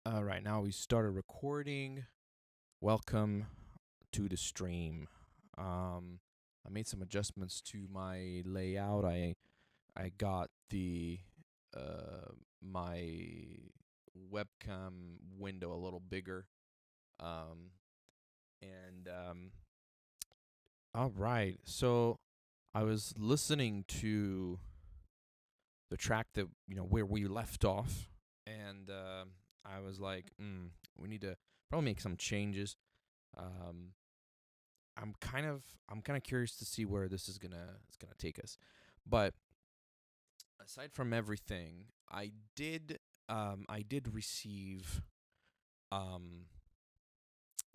All right, now we started recording. Welcome to the stream. I made some adjustments to my layout. I got the my webcam window a little bigger. Um, and all right, so I was listening to the track that where we left off, and I was like, we need to probably make some changes. Um, I'm kind of curious to see where this is gonna take us. But aside from everything, I did receive um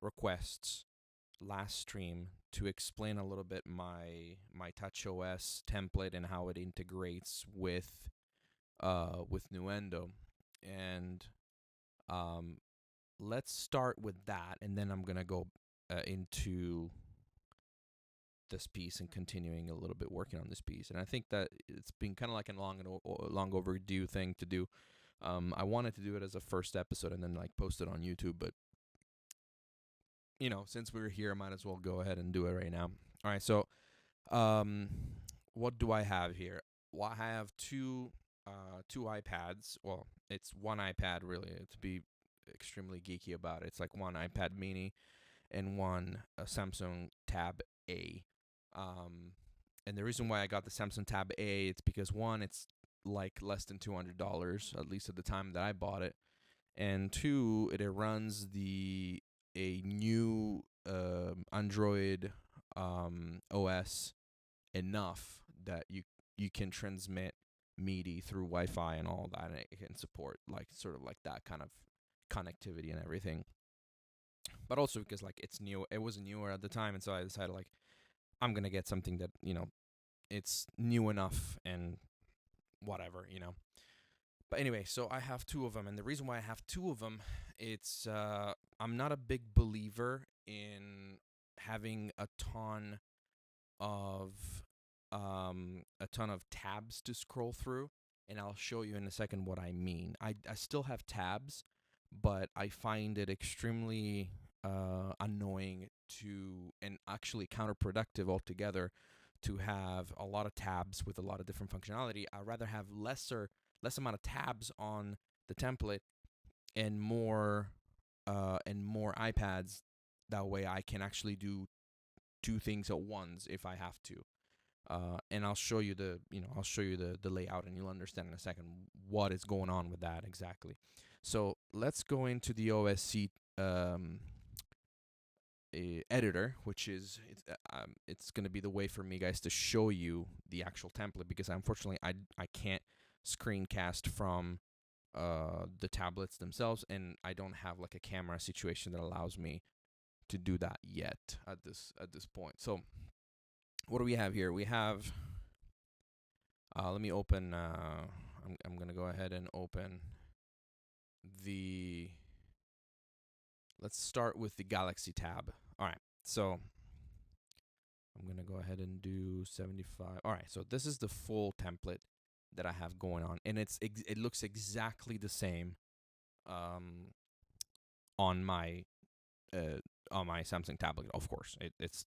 requests last stream to explain a little bit my TouchOS template and how it integrates with Nuendo. And um let's start with that, and then I'm gonna go into this piece and continuing a little bit working on this piece. And I think that it's been kind of like a long overdue thing to do. I wanted to do it as a first episode and then like post it on YouTube, but since we're here, I might as well go ahead and do it right now. All right, so um, what do I have here? Well, I have two iPads. Well, it's one iPad really, to be extremely geeky about it. It's like one iPad mini and one Samsung Tab A. Um, and the reason why I got the Samsung Tab A, it's because one, it's like less than $200, at least at the time that I bought it, and two, it runs the a new Android OS enough that you can transmit MIDI through Wi-Fi and all that, and it can support like sort of like that kind of connectivity and everything. But also because like it's new, it was newer at the time, and so I decided like I'm gonna get something that it's new enough and whatever. But anyway, so I have two of them, and the reason why I have two of them, it's I'm not a big believer in having of a ton of tabs to scroll through, and I'll show you in a second what I mean. I still have tabs, but I find it extremely annoying to and actually counterproductive altogether to have a lot of tabs with a lot of different functionality. I'd rather have less amount of tabs on the template and more iPads. That way I can actually do two things at once if I have to. And I'll show you the layout, and you'll understand in a second what is going on with that exactly. So let's go into the OSC editor, which is it's going to be the way for me guys to show you the actual template, because unfortunately I can't screencast from the tablets themselves, and I don't have like a camera situation that allows me to do that yet at this point. So what do we have here? We have let me open I'm going to go ahead and open the let's start with the Galaxy tab. All right. So I'm going to go ahead and do 75. All right. So this is the full template that I have going on, and it looks exactly the same um on my Samsung tablet. Of course, it's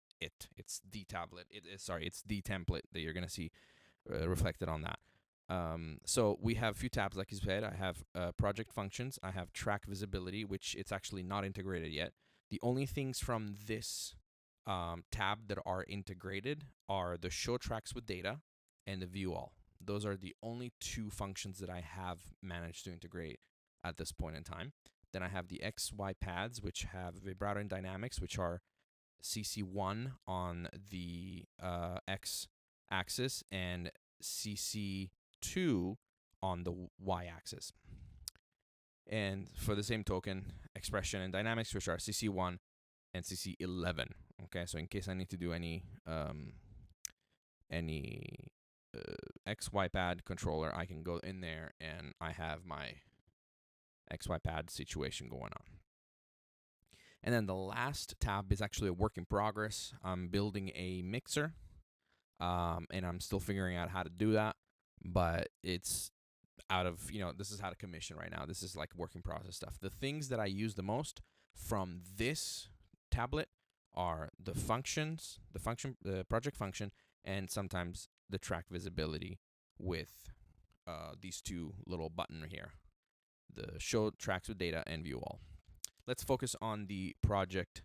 the tablet. It's the template that you're gonna see reflected on that. So we have a few tabs, like you said. I have project functions. I have track visibility, which it's actually not integrated yet. The only things from this tab that are integrated are the show tracks with data and the view all. Those are the only two functions that I have managed to integrate at this point in time. Then I have the XY pads, which have vibrato and dynamics, which are CC1 on the X axis and CC2 on the Y axis. And for the same token, expression and dynamics, which are CC1 and CC11. Okay, so in case I need to do any XY pad controller, I can go in there and I have my XY pad situation going on. And then the last tab is actually a work in progress. I'm building a mixer, and I'm still figuring out how to do that. But it's out of, this is out of commission right now. This is like work in process stuff. The things that I use the most from this tablet are the functions, the project function, and sometimes the track visibility with these two little button here, the show tracks with data and view all. Let's focus on the project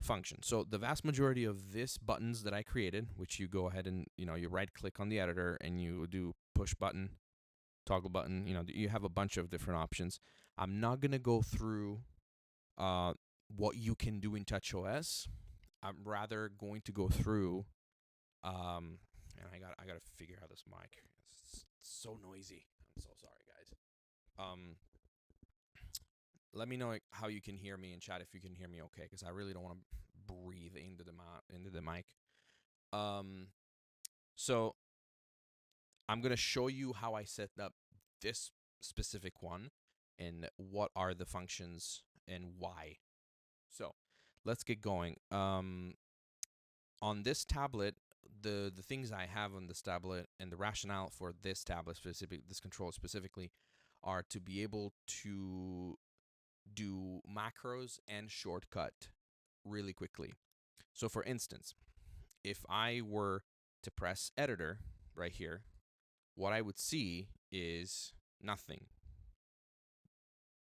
function. So the vast majority of this buttons that I created, which you go ahead and, you right click on the editor and you do push button, toggle button, you have a bunch of different options. I'm not going to go through what you can do in TouchOS. I'm rather going to go through, and I got to figure out this mic. It's so noisy. I'm so sorry, guys. Let me know how you can hear me in chat, if you can hear me okay, because I really don't want to breathe into the mic. So I'm going to show you how I set up this specific one and what are the functions and why. So let's get going. On this tablet, the things I have on this tablet and the rationale for this tablet this controller specifically, are to be able to do macros and shortcut really quickly. So for instance, if I were to press editor right here, what I would see is nothing.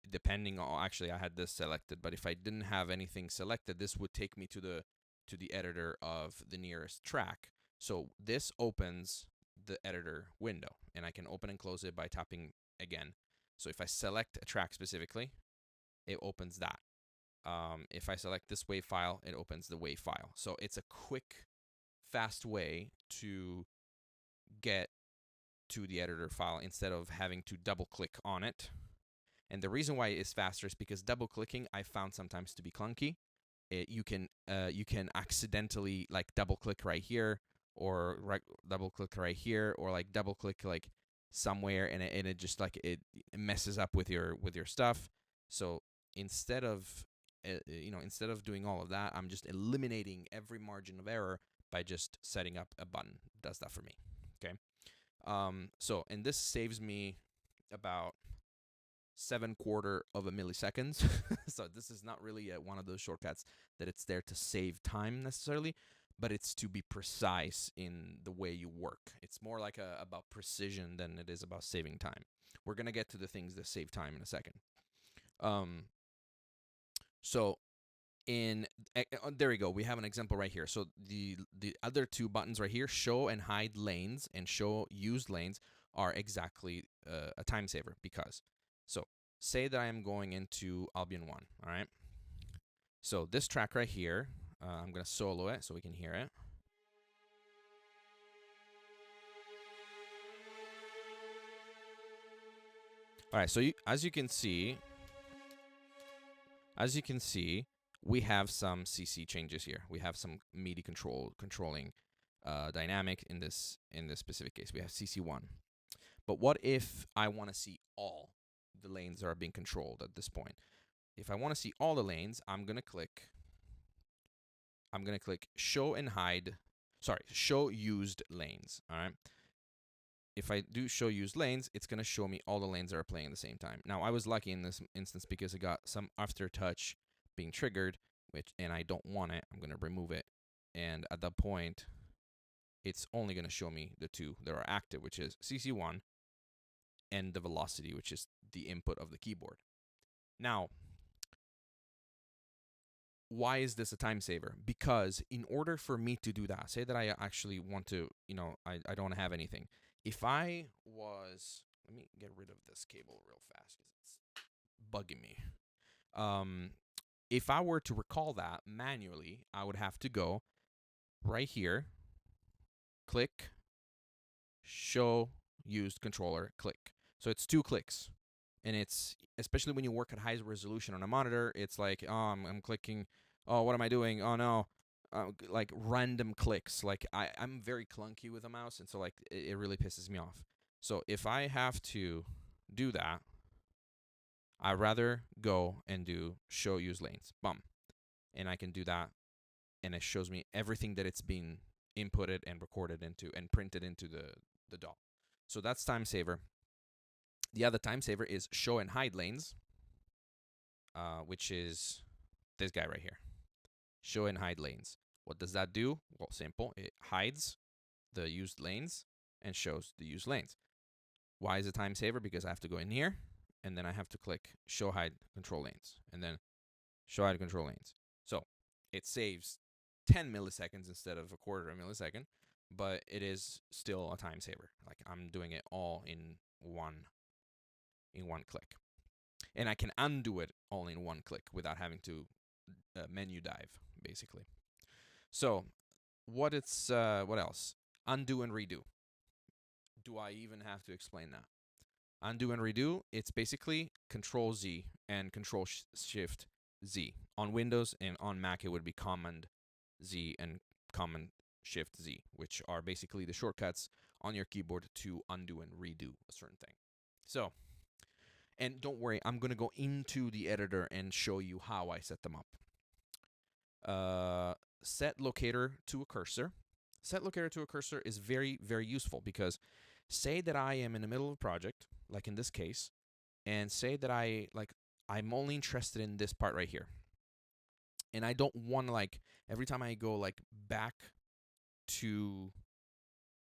Depending on, actually I had this selected, but if I didn't have anything selected, this would take me to the editor of the nearest track. So this opens the editor window, and I can open and close it by tapping again. So if I select a track specifically, it opens that. If I select this WAV file, it opens the WAV file. So it's a quick, fast way to get to the editor file instead of having to double click on it. And the reason why it's faster is because double clicking I found sometimes to be clunky. You can accidentally like double click right here, or double click right here, or like double click like somewhere, and it just like it messes up with your stuff. So instead of instead of doing all of that, I'm just eliminating every margin of error by just setting up a button. It does that for me. Okay. So, and this saves me about 7/4 of a milliseconds. So this is not really one of those shortcuts that it's there to save time necessarily, but it's to be precise in the way you work. It's more like about precision than it is about saving time. We're gonna get to the things that save time in a second. So there we go. We have an example right here. So the other two buttons right here, show and hide lanes and show used lanes, are exactly a time saver, because so say that I am going into Albion 1, all right? So this track right here, I'm going to solo it so we can hear it. All right, so as you can see, we have some CC changes here. We have some MIDI controlling dynamic in this specific case. We have CC1. But what if I want to see all the lanes that are being controlled at this point? If I want to see all the lanes, I'm going to click show and hide, show used lanes, all right? If I do show used lanes, it's going to show me all the lanes that are playing at the same time. Now, I was lucky in this instance because it got some aftertouch being triggered, and I don't want it. I'm going to remove it. And at that point, it's only going to show me the two that are active, which is CC1 and the velocity, which is the input of the keyboard. Now, why is this a time saver? Because in order for me to do that, say that I actually want to, I don't have anything. If I was, let me get rid of this cable real fast because it's bugging me. If I were to recall that manually, I would have to go right here, click, show used controller, click. So it's 2 clicks. And it's, especially when you work at high resolution on a monitor, it's like, oh, I'm clicking, oh, what am I doing? Oh, no. Like random clicks. Like I'm very clunky with a mouse, and so like it really pisses me off. So if I have to do that, I'd rather go and do show use lanes. Bum. And I can do that, and it shows me everything that it's been inputted and recorded into and printed into the DAW. So that's time saver. The other time saver is show and hide lanes, which is this guy right here. Show and hide lanes. What does that do? Well, simple. It hides the used lanes and shows the used lanes. Why is it time saver? Because I have to go in here, and then I have to click show hide control lanes, and then show hide control lanes. So it saves 10 milliseconds instead of a quarter of a millisecond, but it is still a time saver. Like, I'm doing it all in one click. And I can undo it all in one click without having to menu dive, basically. So what else? Undo and redo. Do I even have to explain that? Undo and redo, it's basically Control Z and Control Shift Z. On Windows and on Mac, it would be Command Z and Command Shift Z, which are basically the shortcuts on your keyboard to undo and redo a certain thing. So, and don't worry, I'm going to go into the editor and show you how I set them up. Set locator to a cursor. Set locator to a cursor is very, very useful because say that I am in the middle of a project, like in this case, and say that I'm only interested in this part right here. And I don't want to, like, every time I go like back to,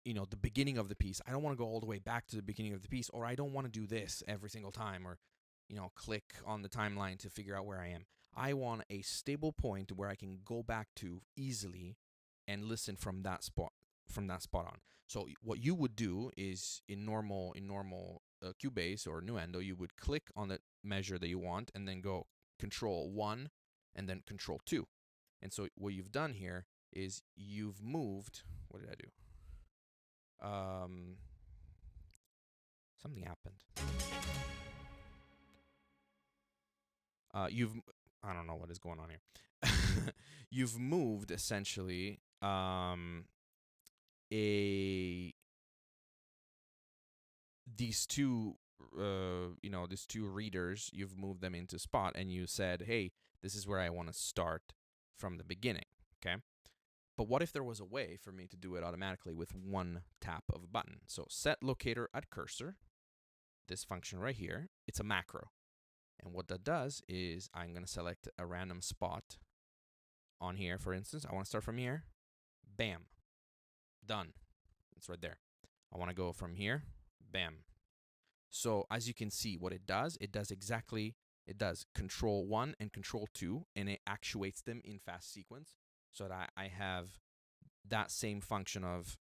you know, the beginning of the piece, I don't want to go all the way back to the beginning of the piece, or I don't want to do this every single time, or, you know, click on the timeline to figure out where I am. I want a stable point where I can go back to easily and listen from that spot on. So what you would do is in normal Cubase or Nuendo, you would click on the measure that you want and then go Control 1 and then Control 2. And so what you've done here is you've moved. What did I do? Something happened. I don't know what is going on here. You've moved essentially these two readers, you've moved them into spot, and you said, hey, this is where I want to start from the beginning. Okay. But what if there was a way for me to do it automatically with one tap of a button? So set locator at cursor, this function right here, it's a macro. And what that does is I'm going to select a random spot on here. For instance, I want to start from here. Bam. Done. It's right there. I want to go from here. Bam. So as you can see, what it does Control 1 and Control 2, and it actuates them in fast sequence so that I have that same function of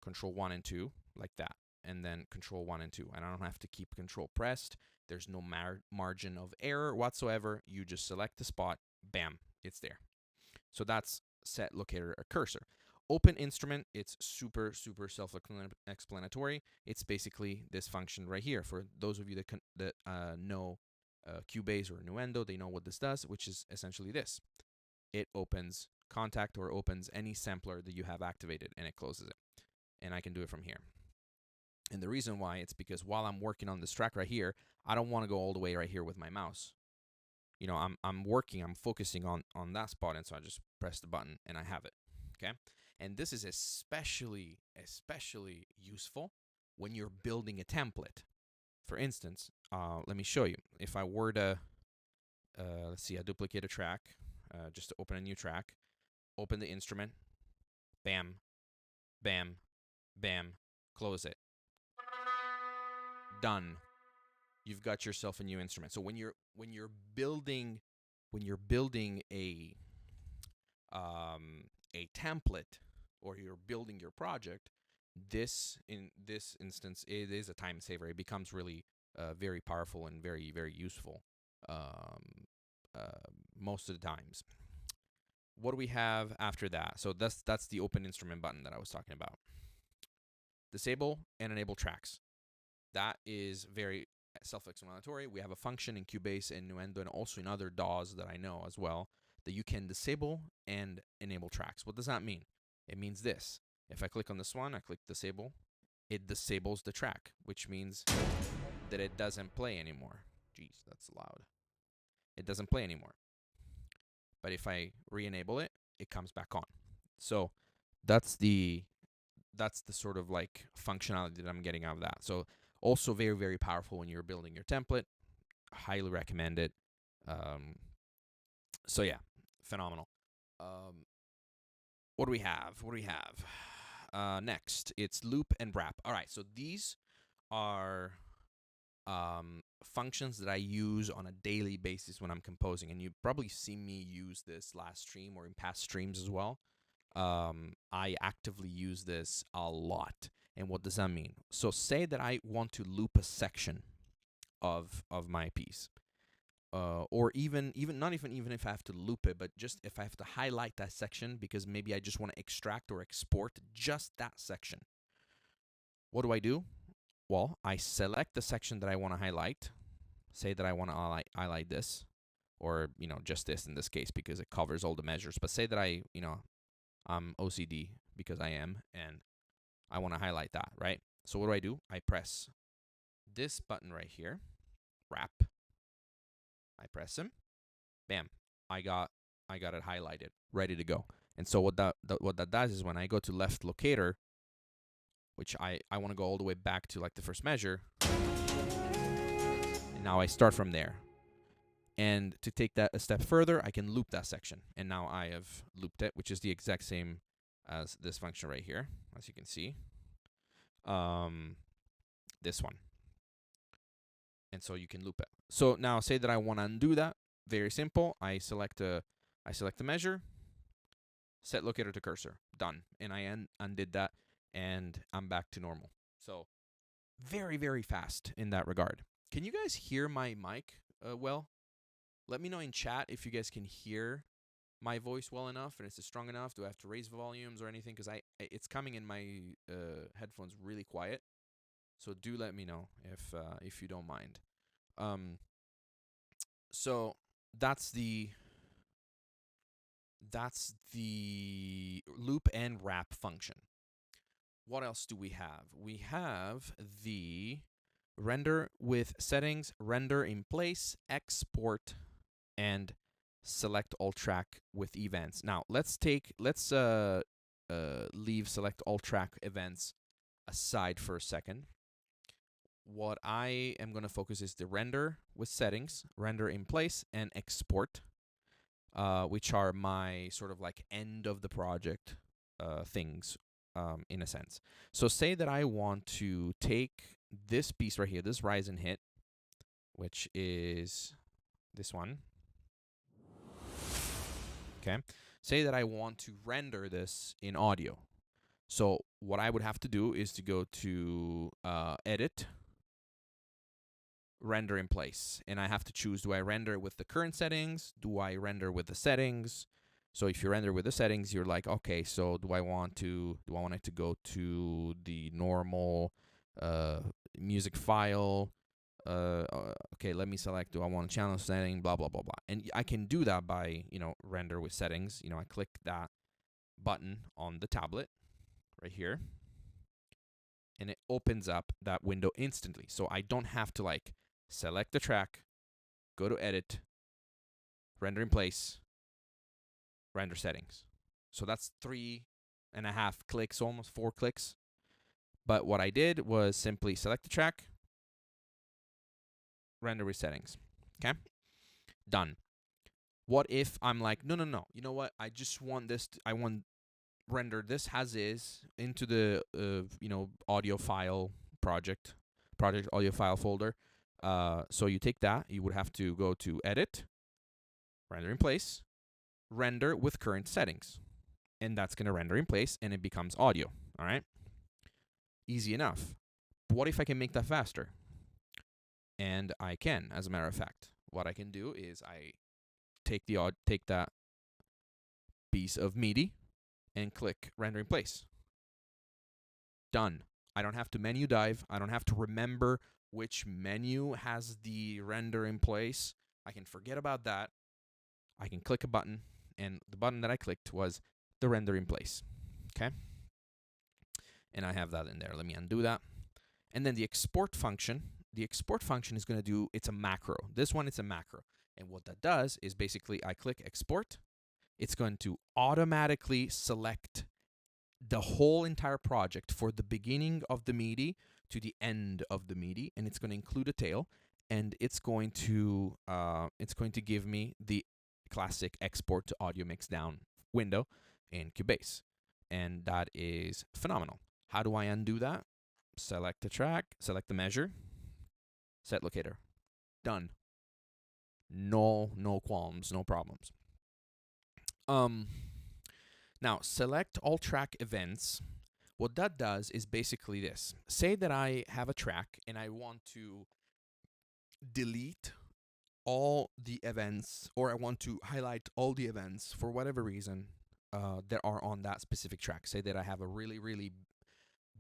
Control 1 and 2 like that, and then Control 1 and 2. And I don't have to keep Control pressed. There's no margin of error whatsoever. You just select the spot, bam, it's there. So that's set locator at cursor. Open instrument, it's super, super self-explanatory. It's basically this function right here. For those of you that know Cubase or Nuendo, they know what this does, which is essentially this. It opens Contact or opens any sampler that you have activated, and it closes it. And I can do it from here. And the reason why, it's because while I'm working on this track right here, I don't want to go all the way right here with my mouse. You know, I'm focusing on that spot, and so I just press the button and I have it. Okay? And this is especially useful when you're building a template. For instance, let me show you. If I were to, let's see, I duplicate a track, just to open a new track, open the instrument, bam, bam, bam, close it. Done. You've got yourself a new instrument. So when you're building a template, or you're building your project, in this instance, it is a time saver. It becomes really very powerful and very, very useful most of the times. What do we have after that? So that's the open instrument button that I was talking about. Disable and enable tracks. That is very self-explanatory. We have a function in Cubase and Nuendo and also in other DAWs that I know as well that you can disable and enable tracks. What does that mean? It means this. If I click on this one, I click disable, it disables the track, which means that it doesn't play anymore. Jeez, that's loud. It doesn't play anymore. But if I re-enable it, it comes back on. So that's the sort of like functionality that I'm getting out of that. So Also very, very powerful when you're building your template. Highly recommend it. So yeah, phenomenal. What do we have? Next, it's loop and wrap. All right, so these are functions that I use on a daily basis when I'm composing, and you probably see me use this last stream or in past streams as well. I actively use this a lot. And what does that mean? So say that I want to loop a section of my piece. Or even not even if I have to loop it, but just if I have to highlight that section because maybe I just want to extract or export just that section. What do? Well, I select the section that I want to highlight. Say that I want to highlight this, or just this in this case because it covers all the measures. But say that I'm OCD because I am, and I want to highlight that, right? So what do? I press this button right here, wrap. I press him, bam, I got it highlighted, ready to go. And so what that does is when I go to left locator, which I want to go all the way back to like the first measure, and now I start from there. And to take that a step further, I can loop that section. And now I have looped it, which is the exact same as this function right here, as you can see. This one. And so you can loop it. So now say that I want to undo that. Very simple. I select the measure, set locator to cursor, done. And I undid that, and I'm back to normal. So very, very fast in that regard. Can you guys hear my mic well? Let me know in chat if you guys can hear my voice well enough and it's strong enough. Do I have to raise volumes or anything? Because it's coming in my headphones really quiet. So do let me know if you don't mind. So that's the loop and wrap function. What else do we have? We have the render with settings, render in place, export, and select all track with events. Now let's leave select all track events aside for a second. What I am going to focus is the render with settings, render in place, and export, which are my sort of like end of the project things in a sense. So say that I want to take this piece right here, this rise and hit, which is this one. Okay. Say that I want to render this in audio. So what I would have to do is to go to edit, render in place, and I have to choose, do I render with the current settings? Do I render with the settings? So if you render with the settings, you're like, okay, so do I want it to go to the normal music file? Okay, let me select, do I want a channel setting, blah, blah, blah, blah. And I can do that by, render with settings. I click that button on the tablet right here, and it opens up that window instantly. So I don't have to like select the track, go to edit, render in place, render settings. So that's 3.5 clicks, almost 4 clicks. But what I did was simply select the track, render with settings. Okay? Done. What if I'm like, no, you know what? I just want this, I want render this as is into the, audio file project audio file folder. So you take that, you would have to go to edit, render in place, render with current settings. And that's going to render in place and it becomes audio. All right. Easy enough. But what if I can make that faster? And I can, as a matter of fact. What I can do is I take that piece of MIDI and click render in place. Done. I don't have to menu dive. I don't have to remember which menu has the render in place. I can forget about that. I can click a button, and the button that I clicked was the render in place. Okay? And I have that in there. Let me undo that. And then the export function is going to do, it's a macro. This one, it's a macro. And what that does is basically I click export. It's going to automatically select the whole entire project for the beginning of the MIDI to the end of the MIDI, and it's going to include a tail, and it's going to give me the classic export to audio mixdown window in Cubase, and that is phenomenal. How do I undo that? Select the track, select the measure, set locator, done. No qualms, no problems. Now select all track events. What that does is basically this. Say that I have a track and I want to delete all the events, or I want to highlight all the events for whatever reason that are on that specific track. Say that I have a really, really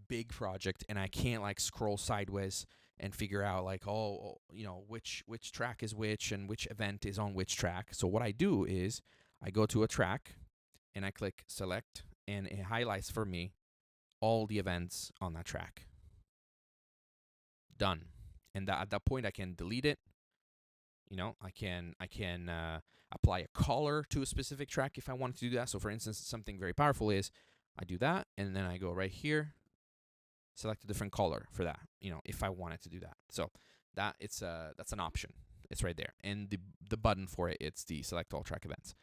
big project and I can't like scroll sideways and figure out like, which track is which and which event is on which track. So what I do is I go to a track and I click select, and it highlights for me all the events on that track. Done. And at that point I can delete it. I can apply a color to a specific track if I wanted to do that. So for instance, something very powerful is I do that, and then I go right here, select a different color for that, if I wanted to do that. So that's an option. It's right there. And the button for it, it's the select all track events.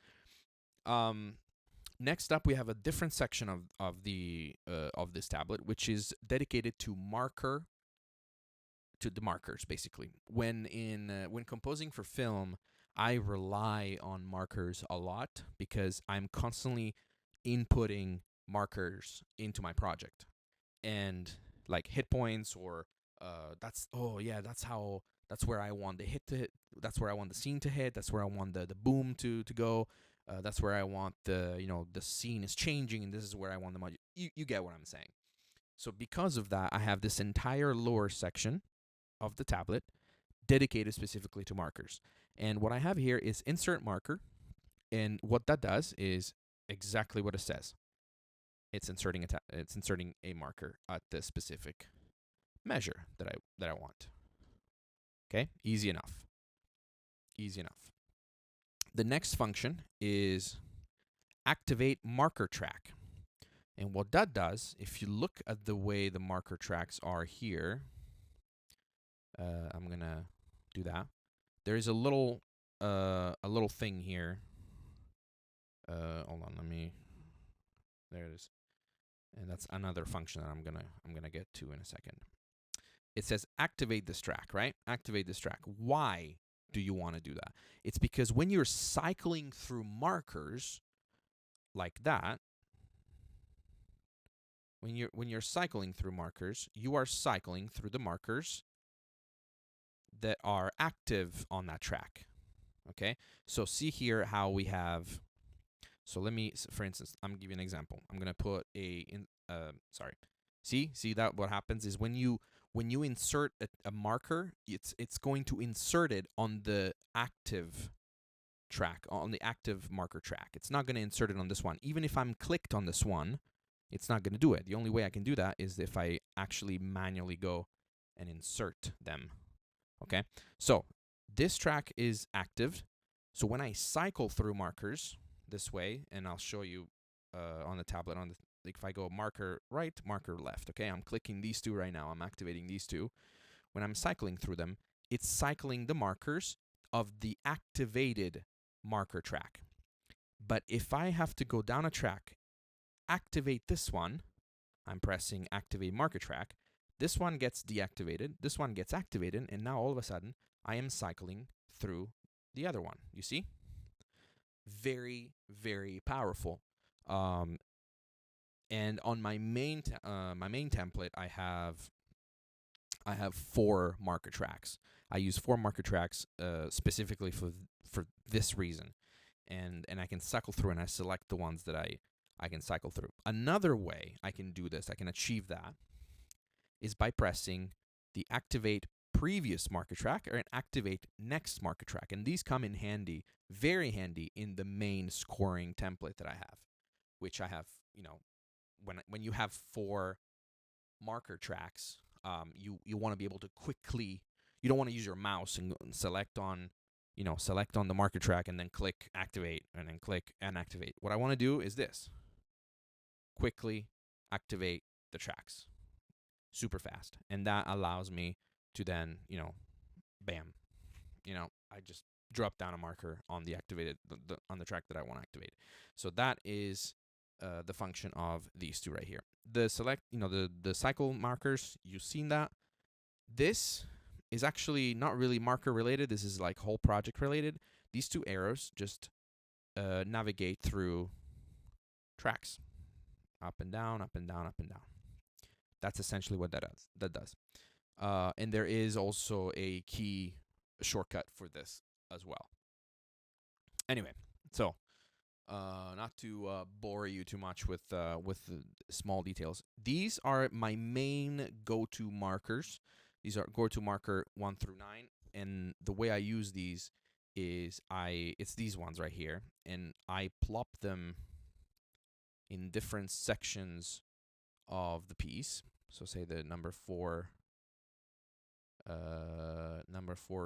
Next up, we have a different section of this tablet, which is dedicated to the markers, basically. When composing for film, I rely on markers a lot because I'm constantly inputting markers into my project, and like hit points, or that's where I want the hit to hit. That's where I want the scene to hit. That's where I want the boom to go. That's where I want the scene is changing, and this is where I want the module. You get what I'm saying. So because of that, I have this entire lower section of the tablet dedicated specifically to markers. And what I have here is insert marker, and what that does is exactly what it says. It's inserting a marker at the specific measure that I want. Okay, easy enough. The next function is activate marker track. And what that does, if you look at the way the marker tracks are here, I'm going to do that. There is a little thing here. Hold on, there it is. And that's another function that I'm going to get to in a second. It says activate this track, right? Activate this track. Why do you want to do that? It's because when you're cycling through markers like that, when you're cycling through markers, you are cycling through the markers that are active on that track. Okay? So see here how we have. So for instance, I'm gonna give you an example. I'm gonna put See that what happens is when you insert a marker, it's going to insert it on the active track, on the active marker track. It's not going to insert it on this one. Even if I'm clicked on this one, it's not going to do it. The only way I can do that is if I actually manually go and insert them. Okay? So this track is active. So when I cycle through markers this way, and I'll show you on the tablet, if I go marker right, marker left, okay? I'm clicking these two right now. I'm activating these two. When I'm cycling through them, it's cycling the markers of the activated marker track. But if I have to go down a track, activate this one, I'm pressing activate marker track, this one gets deactivated, this one gets activated, and now all of a sudden, I am cycling through the other one. You see? Very, very powerful. And on my main template, I have 4 marker tracks. I use 4 marker tracks specifically for this reason, and I can cycle through, and I select the ones that I can cycle through. Another way I can do this, I can achieve that, is by pressing the activate previous marker track or an activate next marker track, and these come in handy, very handy in the main scoring template that I have, which I have, when you have 4 marker tracks, you want to be able to quickly. You don't want to use your mouse and select on the marker track and then click activate and then click and activate. What I want to do is this: quickly activate the tracks. super fast, and that allows me to then, bam, I just drop down a marker on the activated on the track that I want to activate. So that is the function of these two right here. The select, the cycle markers, you've seen that. This is actually not really marker related. This is like whole project related. These two arrows just navigate through tracks, up and down, up and down, up and down. That's essentially what that does. And there is also a key shortcut for this as well. Anyway, so not to bore you too much with the small details. These are my main go-to markers. These are go-to marker 1 through 9, and the way I use these is it's these ones right here, and I plop them in different sections of the piece. So say the number 4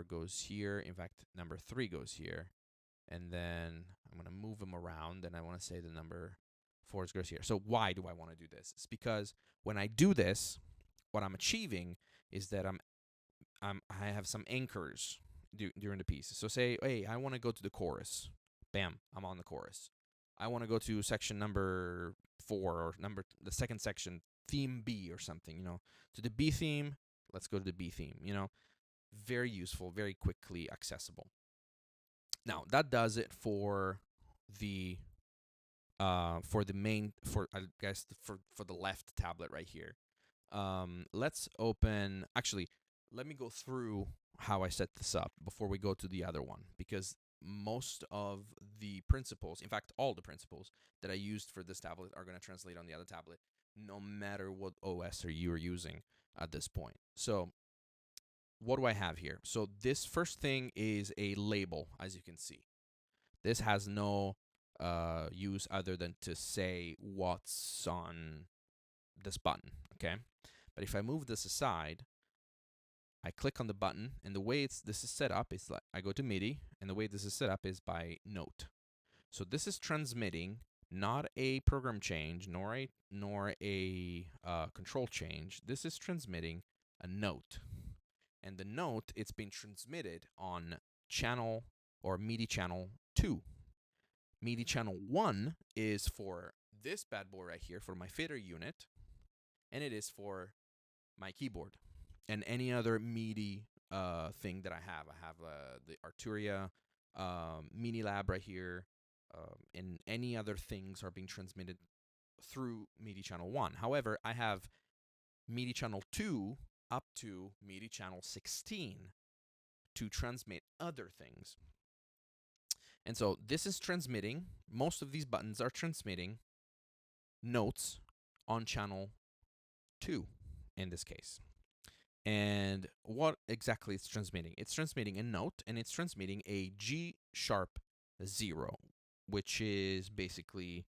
goes here. In fact, number 3 goes here. And then I'm going to move them around, and I want to say the number 4 goes here. So why do I want to do this? It's because when I do this, what I'm achieving is that I have some anchors during the piece. So say, hey, I want to go to the chorus. Bam, I'm on the chorus. I want to go to section number 4 or the second section, theme B or something, to the B theme. Let's go to the B theme, very useful, very quickly accessible. Now that does it for the main, for I guess for the left tablet right here. Let's open. Actually, let me go through how I set this up before we go to the other one, because most of the principles, in fact, all the principles that I used for this tablet are going to translate on the other tablet, no matter what OS you're using at this point. So what do I have here? So this first thing is a label, as you can see. This has no use other than to say what's on this button, okay? But if I move this aside, I click on the button, and the way this is set up is like I go to MIDI, and the way this is set up is by note. So this is transmitting not a program change nor a control change. This is transmitting a note, and the note, it's been transmitted on channel or MIDI channel 2. MIDI channel 1 is for this bad boy right here, for my fader unit, and it is for my keyboard and any other MIDI thing that I have. I have the Arturia Mini Lab right here, and any other things are being transmitted through MIDI channel 1. However, I have MIDI channel 2 up to MIDI channel 16 to transmit other things. And so this is transmitting, most of these buttons are transmitting notes on channel 2 in this case. And what exactly it's transmitting? It's transmitting a note, and it's transmitting a G sharp 0, which is basically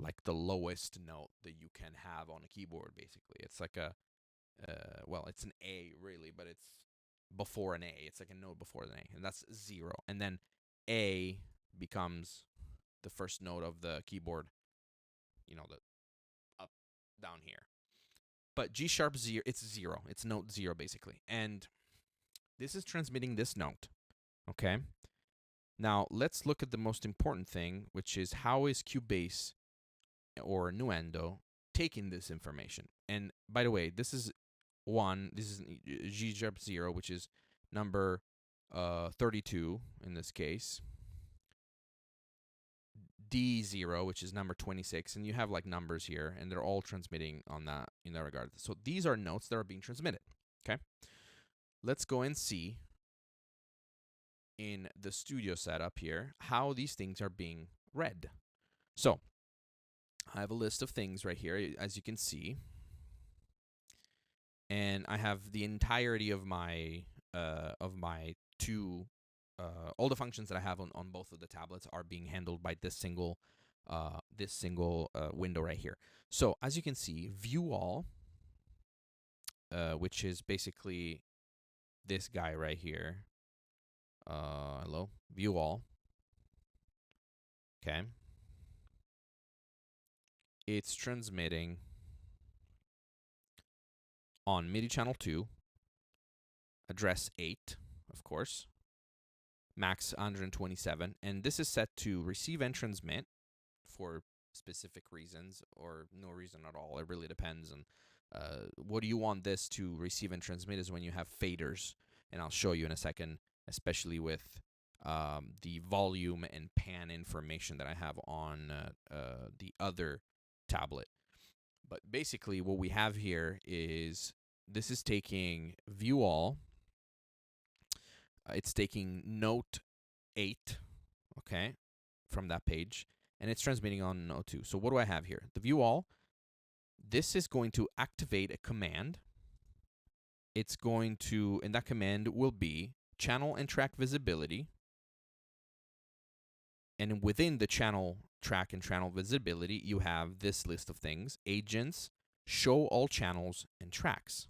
like the lowest note that you can have on a keyboard, basically. It's like it's an A really, but it's before an A. It's like a note before an A, and that's 0. And then A becomes the first note of the keyboard, the up, down here. But G sharp 0, it's 0. It's note 0, basically. And this is transmitting this note, okay? Now, let's look at the most important thing, which is how is Cubase or Nuendo taking this information? And by the way, this is G sharp 0, which is number 32 in this case. D0, which is number 26, and you have like numbers here, and they're all transmitting on that in that regard. So these are notes that are being transmitted, okay? Let's go and see in the studio setup here how these things are being read. So I have a list of things right here, as you can see, and I have the entirety of my two all the functions that I have on both of the tablets are being handled by this single window right here. So as you can see, view all, which is basically this guy right here. Hello, view all. Okay. It's transmitting on MIDI channel 2, address 8, of course, max 127, and this is set to receive and transmit for specific reasons or no reason at all. It really depends on what do you want this to receive and transmit is when you have faders, and I'll show you in a second, especially with the volume and pan information that I have on the other tablet. But basically what we have here is this is taking view all, it's taking note 8, okay, from that page, and it's transmitting on note 2. So what do I have here? The view all, this is going to activate a command. It's going to, and that command will be channel and track visibility. And within the channel track and channel visibility, you have this list of things: agents, show all channels, and tracks.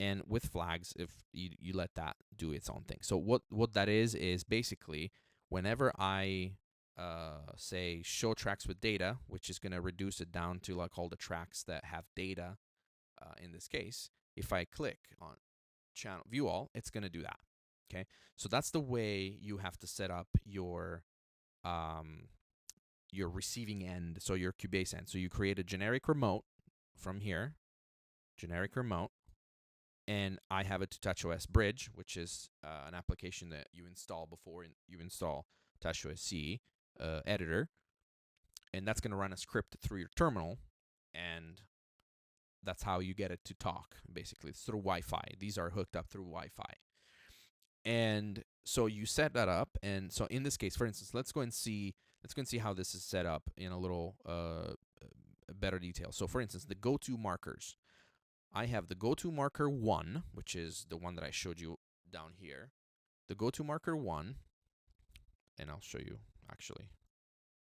And with flags, if you let that do its own thing. So what that is basically whenever I say show tracks with data, which is going to reduce it down to like all the tracks that have data in this case, if I click on channel view all, it's going to do that. Okay, so that's the way you have to set up your receiving end, so your Cubase end. So you create a generic remote from here, generic remote, and I have a TouchOS Bridge, which is an application that you install before you install TouchOS CE editor, and that's going to run a script through your terminal, and that's how you get it to talk. Basically, it's through Wi-Fi. These are hooked up through Wi-Fi, and so you set that up. And so in this case, for instance, let's go and see how this is set up in a little better detail. So for instance, the go-to markers. I have the go-to marker 1, which is the one that I showed you down here. The go-to marker 1, and I'll show you actually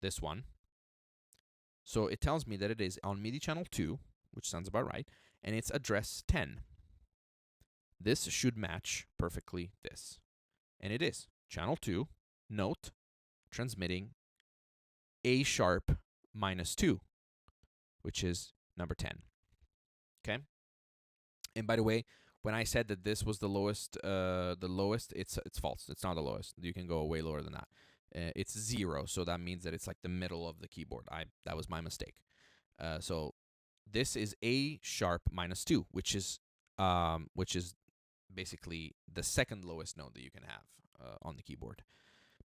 this one. So it tells me that it is on MIDI channel 2, which sounds about right, and it's address 10. This should match perfectly this. And it is. Channel 2, note, transmitting A sharp -2, which is number 10. Okay? And by the way, when I said that this was the lowest, it's false. It's not the lowest. You can go way lower than that. It's 0, so that means that it's like the middle of the keyboard. That was my mistake. So this is A sharp -2, which is basically the second lowest note that you can have on the keyboard,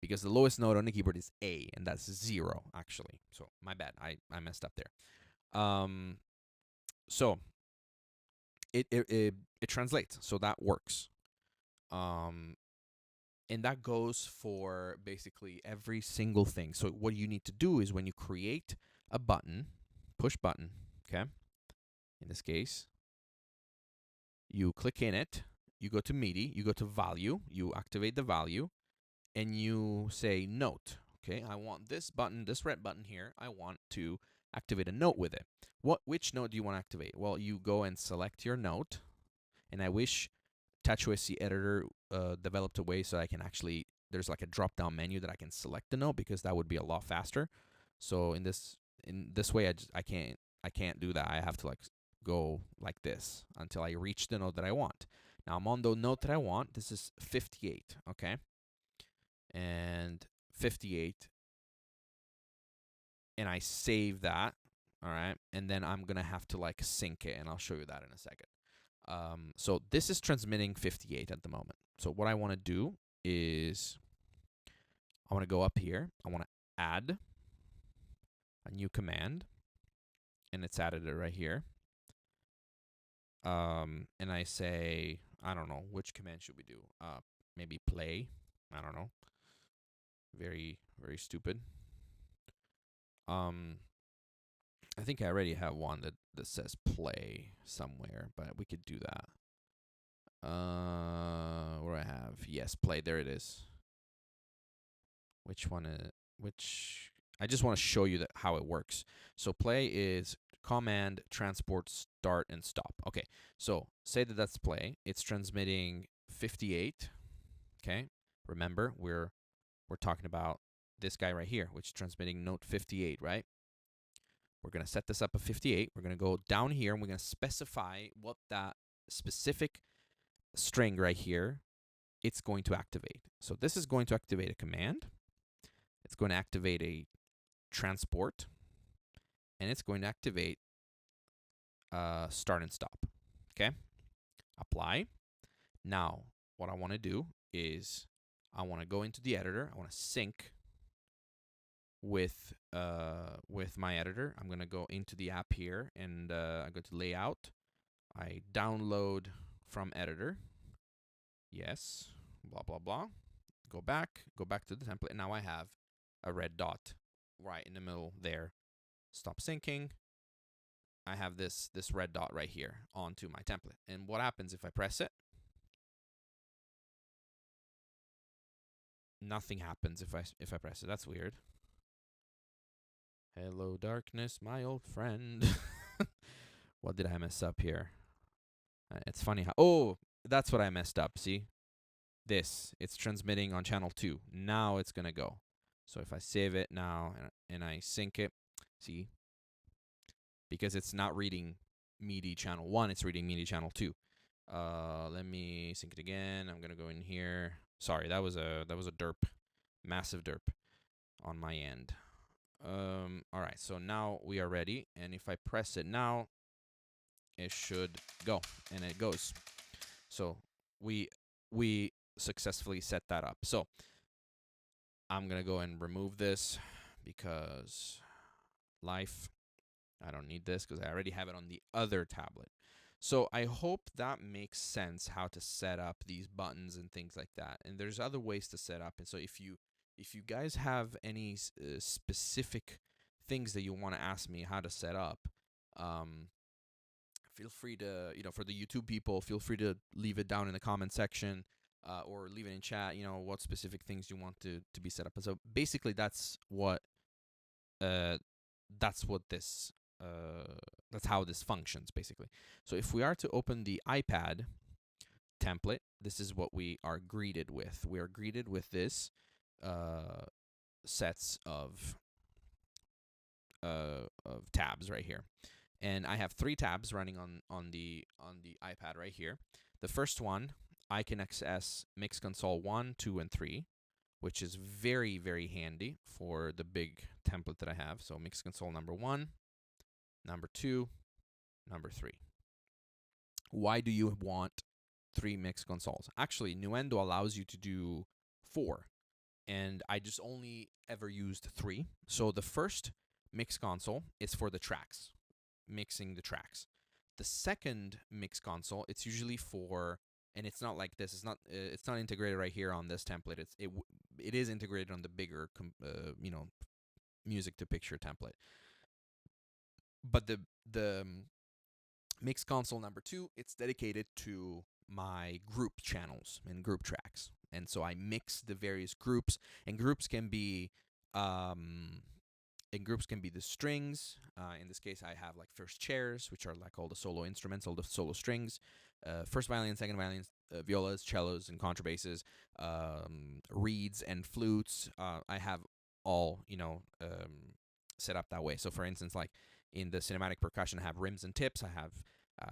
because the lowest note on the keyboard is A, and that's 0 actually. So my bad. I messed up there. So it translates, so that works. And that goes for basically every single thing. So what you need to do is when you create a button, push button, okay? In this case, you click in it, you go to MIDI, you go to value, you activate the value, and you say note. Okay, I want this button, this red button here, I want to activate a note with it. Which note do you want to activate? Well, you go and select your note, and I wish TouchOS editor developed a way so I can actually, there's like a drop-down menu that I can select the note, because that would be a lot faster. So in this way, I can't do that. I have to like go like this until I reach the note that I want. Now I'm on the note that I want. This is 58, okay? And 58, and I save that, all right? And then I'm gonna have to like sync it, and I'll show you that in a second. So this is transmitting 58 at the moment. So what I want to do is I want to go up here. I want to add a new command, and it's added it right here. And I say, I don't know, which command should we do? Maybe play. I don't know. Very, very stupid. I think I already have one that says play somewhere, but we could do that. Where I have, yes, play, there it is. Which one is, which, I just want to show you that how it works. So play is command, transport, start, and stop. Okay, so say that that's play. It's transmitting 58, okay? Remember, we're talking about this guy right here, which is transmitting note 58, right? We're going to set this up at 58. We're going to go down here and we're going to specify what that specific string right here it's going to activate. So this is going to activate a command. It's going to activate a transport, and it's going to activate start and stop. Okay? Apply. Now, what I want to do is I want to go into the editor. I want to sync with my editor. I'm going to go into the app here, and I go to layout. I download from editor. Yes, blah, blah, blah. Go back to the template. And now I have a red dot right in the middle there. Stop syncing. I have this red dot right here onto my template. And what happens if I press it? Nothing happens if I press it. That's weird. Hello, darkness, my old friend. What did I mess up here? It's funny how... Oh, that's what I messed up. See? It's transmitting on channel 2. Now it's going to go. So if I save it now and I sync it, see? Because it's not reading MIDI channel 1, it's reading MIDI channel 2. Let me sync it again. I'm going to go in here. Sorry, that was a derp. Massive derp on my end. All right, so now we are ready, and if I press it now, it should go, and it goes. So we successfully set that up. So I'm gonna go and remove this because I don't need this because I already have it on the other tablet. So I hope that makes sense how to set up these buttons and things like that. And there's other ways to set up. And so if you guys have any specific things that you want to ask me how to set up, feel free to, for the YouTube people, feel free to leave it down in the comment section or leave it in chat, what specific things you want to be set up. And so basically that's how this functions, basically. So if we are to open the iPad template, this is what we are greeted with. We are greeted with this sets of tabs right here. And I have 3 tabs running on the iPad right here. The first one, I can access Mix Console 1, 2, and 3, which is very, very handy for the big template that I have. So Mix Console number 1, number 2, number 3. Why do you want 3 mix consoles? Actually, Nuendo allows you to do 4, and I just only ever used 3. So the first mix console is for the tracks, mixing the tracks. The second mix console, it's usually for, and it's not like this. It's not integrated right here on this template. It is integrated on the bigger, music to picture template. But the mix console number 2, it's dedicated to my group channels and group tracks. And so I mix the various groups, and groups can be the strings. In this case, I have like first chairs, which are like all the solo instruments, all the solo strings, first violin, second violins, violas, cellos, and contrabasses, reeds and flutes. I have all set up that way. So for instance, like in the cinematic percussion, I have rims and tips. I have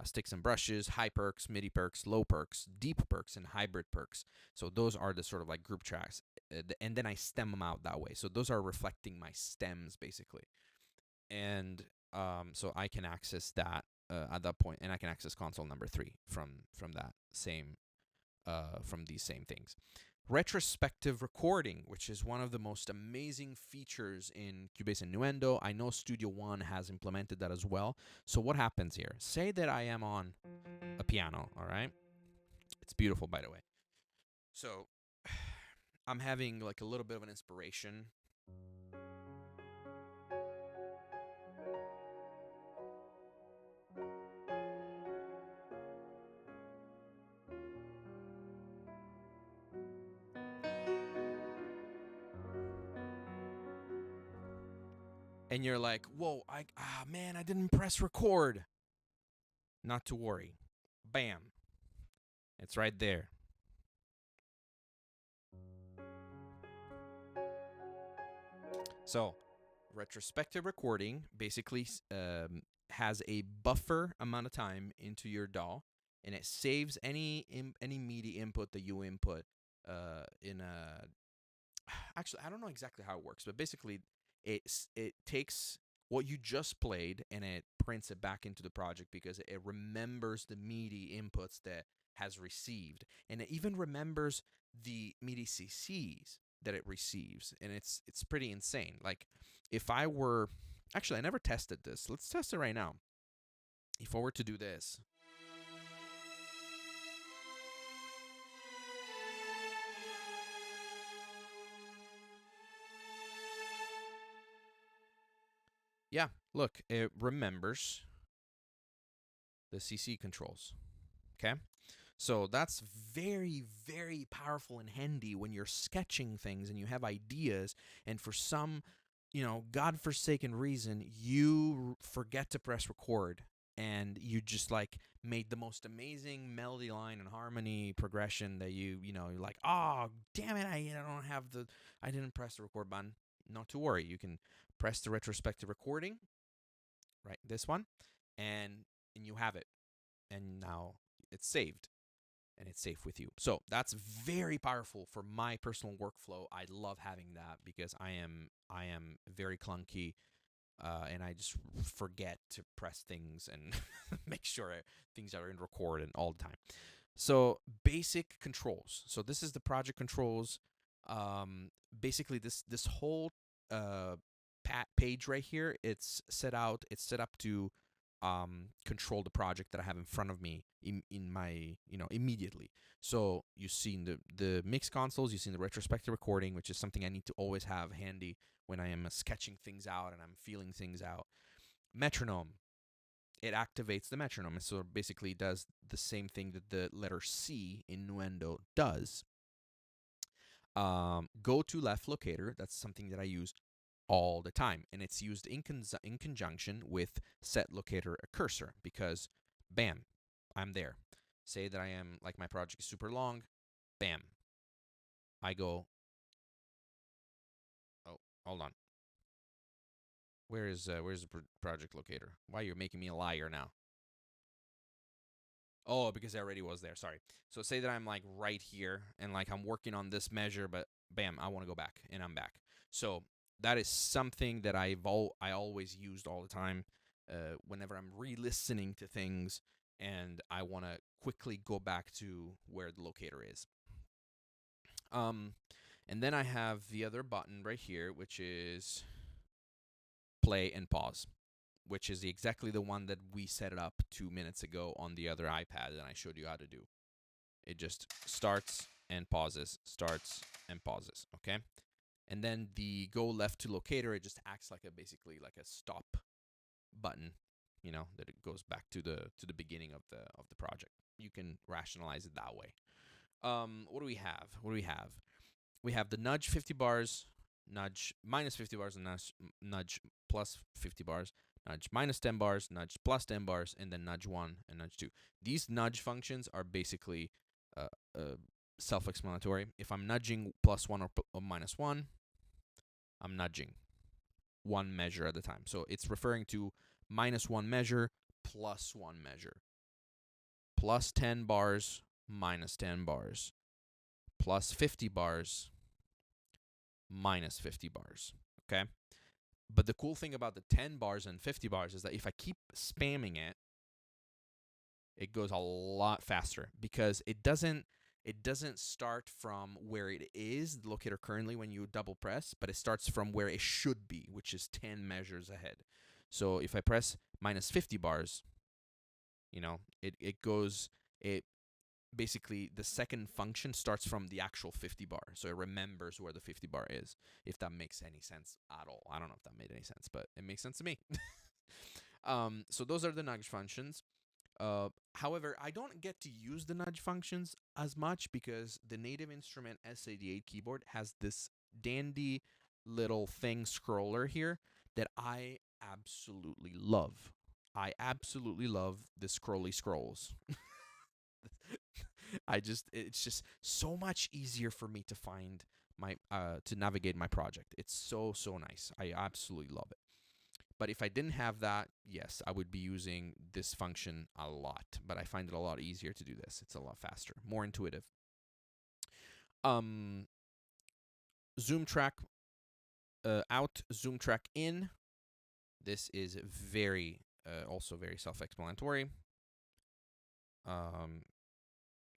sticks and brushes, high perks, MIDI perks, low perks, deep perks, and hybrid perks. So those are the sort of like group tracks. And then I stem them out that way. So those are reflecting my stems, basically. And so I can access that at that point, and I can access console number 3 from that same from these same things. Retrospective recording, which is one of the most amazing features in Cubase and Nuendo. I know Studio One has implemented that as well. So what happens here? Say that I am on a piano, all right? It's beautiful, by the way. So I'm having like a little bit of an inspiration. And you're like, whoa, man, I didn't press record. Not to worry. Bam. It's right there. So retrospective recording basically has a buffer amount of time into your DAW, and it saves any MIDI input that you input in a. Actually, I don't know exactly how it works, but basically, it takes what you just played and it prints it back into the project because it remembers the MIDI inputs that has received, and it even remembers the MIDI CCs that it receives, and it's pretty insane. Like, if I were actually, I never tested this. Let's test it right now. If I were to do this, yeah, look, it remembers the CC controls. Okay. So that's very, very powerful and handy when you're sketching things and you have ideas, and for some, godforsaken reason, you forget to press record, and you just like made the most amazing melody line and harmony progression that you're like, oh, damn it, I didn't press the record button. Not to worry, you can press the retrospective recording, right? This one, and you have it, and now it's saved and it's safe with you. So that's very powerful for my personal workflow. I love having that because I am very clunky, and I just forget to press things and make sure things are in record and all the time. So basic controls. So this is the project controls. Basically, this whole uh, page right here, it's set up to control the project that I have in front of me in my immediately. So you've seen the mix consoles, you've seen the retrospective recording, which is something I need to always have handy when I am sketching things out and I'm feeling things out. Metronome, it activates the metronome, and so it basically does the same thing that the letter C in Nuendo does. Go to left locator, that's something that I use all the time, and it's used in conjunction with set locator cursor because, bam, I'm there. Say that I am like my project is super long, bam, I go. Oh, hold on. Where's the project locator? Why you're making me a liar now? Oh, because I already was there. Sorry. So say that I'm like right here and like I'm working on this measure, but bam, I want to go back and I'm back. So that is something that I always used all the time whenever I'm re-listening to things and I want to quickly go back to where the locator is. Um, and then I have the other button right here, which is play and pause, which is exactly the one that we set it up 2 minutes ago on the other iPad and I showed you how to do. It just starts and pauses, starts and pauses, okay? And then the go left to locator, it just acts like basically like a stop button, that it goes back to the beginning of the project. You can rationalize it that way. What do we have? We have the nudge 50 bars, nudge minus 50 bars, and nudge plus 50 bars, nudge minus 10 bars, nudge plus 10 bars, and then nudge 1 and nudge 2. These nudge functions are basically self-explanatory. If I'm nudging plus 1 or minus 1, I'm nudging one measure at a time. So it's referring to minus 1 measure, plus 1 measure, plus 10 bars, minus 10 bars, plus 50 bars, minus 50 bars, okay? But the cool thing about the 10 bars and 50 bars is that if I keep spamming it, it goes a lot faster because it doesn't start from where it is, the locator currently when you double press, but it starts from where it should be, which is 10 measures ahead. So if I press minus 50 bars, it basically the second function starts from the actual 50 bar. So it remembers where the 50 bar is, if that makes any sense at all. I don't know if that made any sense, but it makes sense to me. So those are the nudge functions. However, I don't get to use the nudge functions as much because the native instrument S88 keyboard has this dandy little thing scroller here that I absolutely love. I absolutely love the scrolly scrolls. It's just so much easier for me to find to navigate my project. It's so nice. I absolutely love it. But if I didn't have that, yes, I would be using this function a lot. But I find it a lot easier to do this. It's a lot faster, more intuitive. Zoom track out, zoom track in. This is very also very self-explanatory.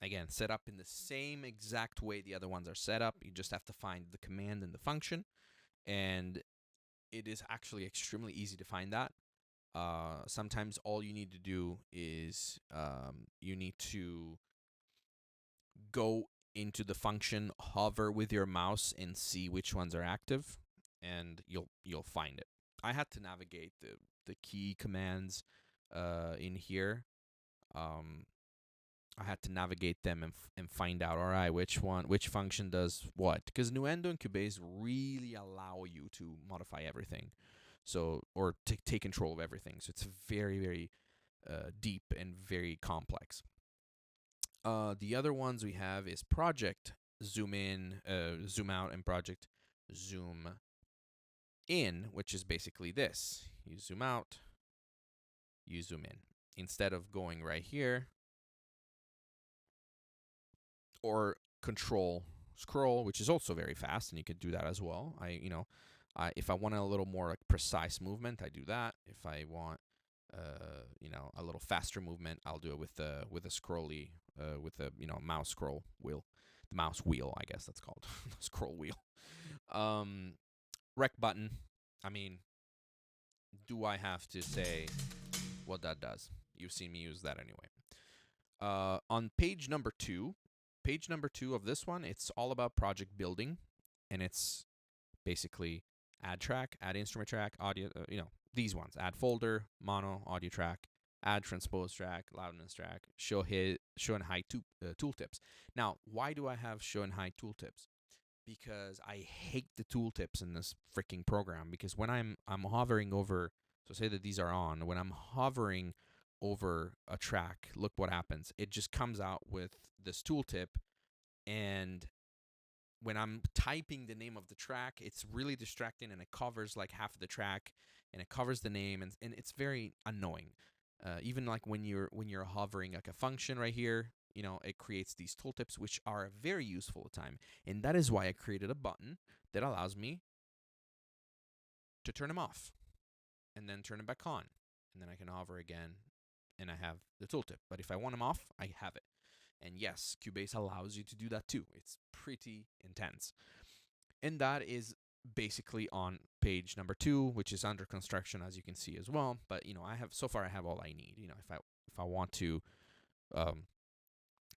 Again, set up in the same exact way the other ones are set up. You just have to find the command and the function, and it is actually extremely easy to find that. Sometimes all you need to do is you need to go into the function, hover with your mouse, and see which ones are active, and you'll find it. I had to navigate the key commands in here. I had to navigate them and find out, all right, which function does what. Because Nuendo and Cubase really allow you to modify everything, or take control of everything. So it's very, very deep and very complex. The other ones we have is project zoom in, zoom out, and project zoom in, which is basically this. You zoom out, you zoom in. Instead of going right here, or control scroll, which is also very fast, and you could do that as well. If I want a little more like precise movement, I do that. If I want a little faster movement, I'll do it with a scrolly with a mouse scroll wheel, the mouse wheel, I guess that's called scroll wheel. Rec button. I mean, do I have to say what that does? You've seen me use that anyway. On page number 2 of this one, it's all about project building, and it's basically add track, add instrument track, audio, these ones: add folder, mono, audio track, add transpose track, loudness track, show and hide tooltips. Now, why do I have show and hide tooltips? Because I hate the tooltips in this freaking program. Because when I'm hovering over, so say that these are on, when I'm hovering over a track, look what happens. It just comes out with this tooltip, and when I'm typing the name of the track, it's really distracting, and it covers like half of the track, and it covers the name, and it's very annoying. Even like when you're hovering like a function right here, it creates these tooltips, which are very useful at the time. And that is why I created a button that allows me to turn them off and then turn them back on. And then I can hover again, and I have the tooltip. But if I want them off, I have it. And yes, Cubase allows you to do that too. It's pretty intense. And that is basically on page number 2, which is under construction, as you can see as well. But I have all I need. If I want to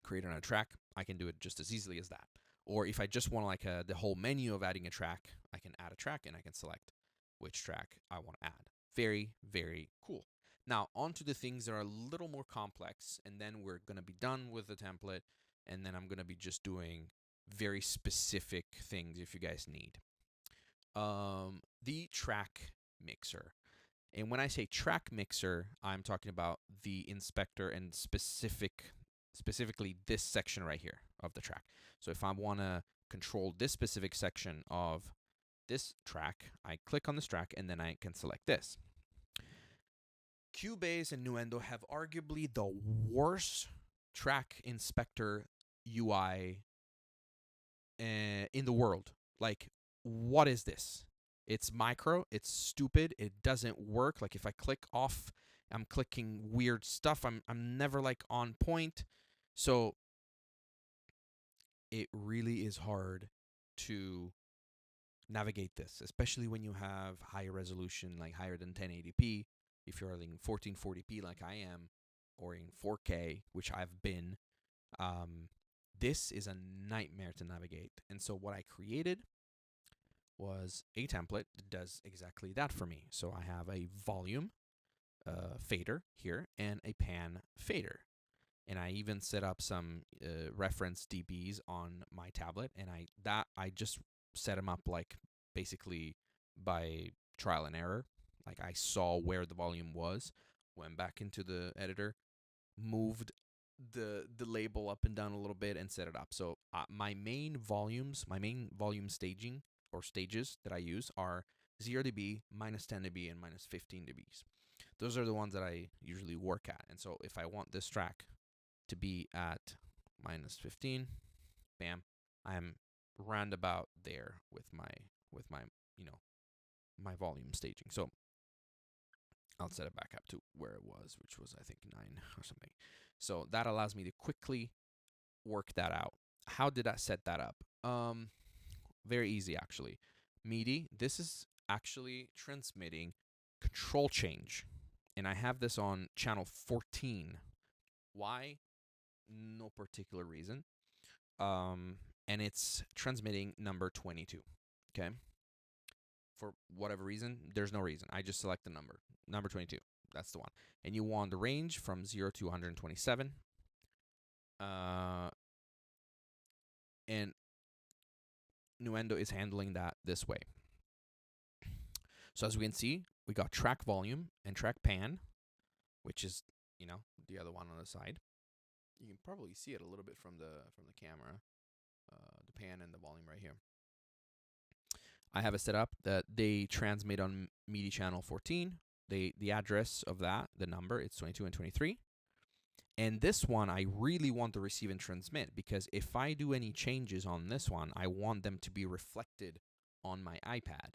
create another track, I can do it just as easily as that. Or if I just want like the whole menu of adding a track, I can add a track, and I can select which track I want to add. Very, very cool. Now, on to the things that are a little more complex, and then we're going to be done with the template, and then I'm going to be just doing very specific things if you guys need. The track mixer. And when I say track mixer, I'm talking about the inspector and specifically this section right here of the track. So if I want to control this specific section of this track, I click on this track, and then I can select this. Cubase and Nuendo have arguably the worst track inspector UI in the world. Like, what is this? It's micro, it's stupid, it doesn't work. Like, if I click off, I'm clicking weird stuff. I'm never like on point. So it really is hard to navigate this, especially when you have higher resolution, like higher than 1080p. If you're in 1440p like I am, or in 4K, which I've been, this is a nightmare to navigate. And so what I created was a template that does exactly that for me. So I have a volume fader here and a pan fader. And I even set up some reference dBs on my tablet, and I just set them up like basically by trial and error. Like, I saw where the volume was, went back into the editor, moved the label up and down a little bit and set it up. So my main volume staging or stages that I use are 0 dB, minus 10 dB, and minus 15 dBs. Those are the ones that I usually work at. And so if I want this track to be at minus 15, bam, I'm roundabout there with my my volume staging. So I'll set it back up to where it was, which was, I think, 9 or something. So that allows me to quickly work that out. How did I set that up? Very easy, actually. MIDI, this is actually transmitting control change. And I have this on channel 14. Why? No particular reason. And it's transmitting number 22. Okay? For whatever reason, there's no reason. I just select the number 22. That's the one. And you want the range from 0 to 127. And Nuendo is handling that this way. So as we can see, we got track volume and track pan, which is, the other one on the side. You can probably see it a little bit from the camera, the pan and the volume right here. I have it set up that they transmit on MIDI channel 14. The address of that, the number, it's 22 and 23. And this one, I really want to receive and transmit, because if I do any changes on this one, I want them to be reflected on my iPad.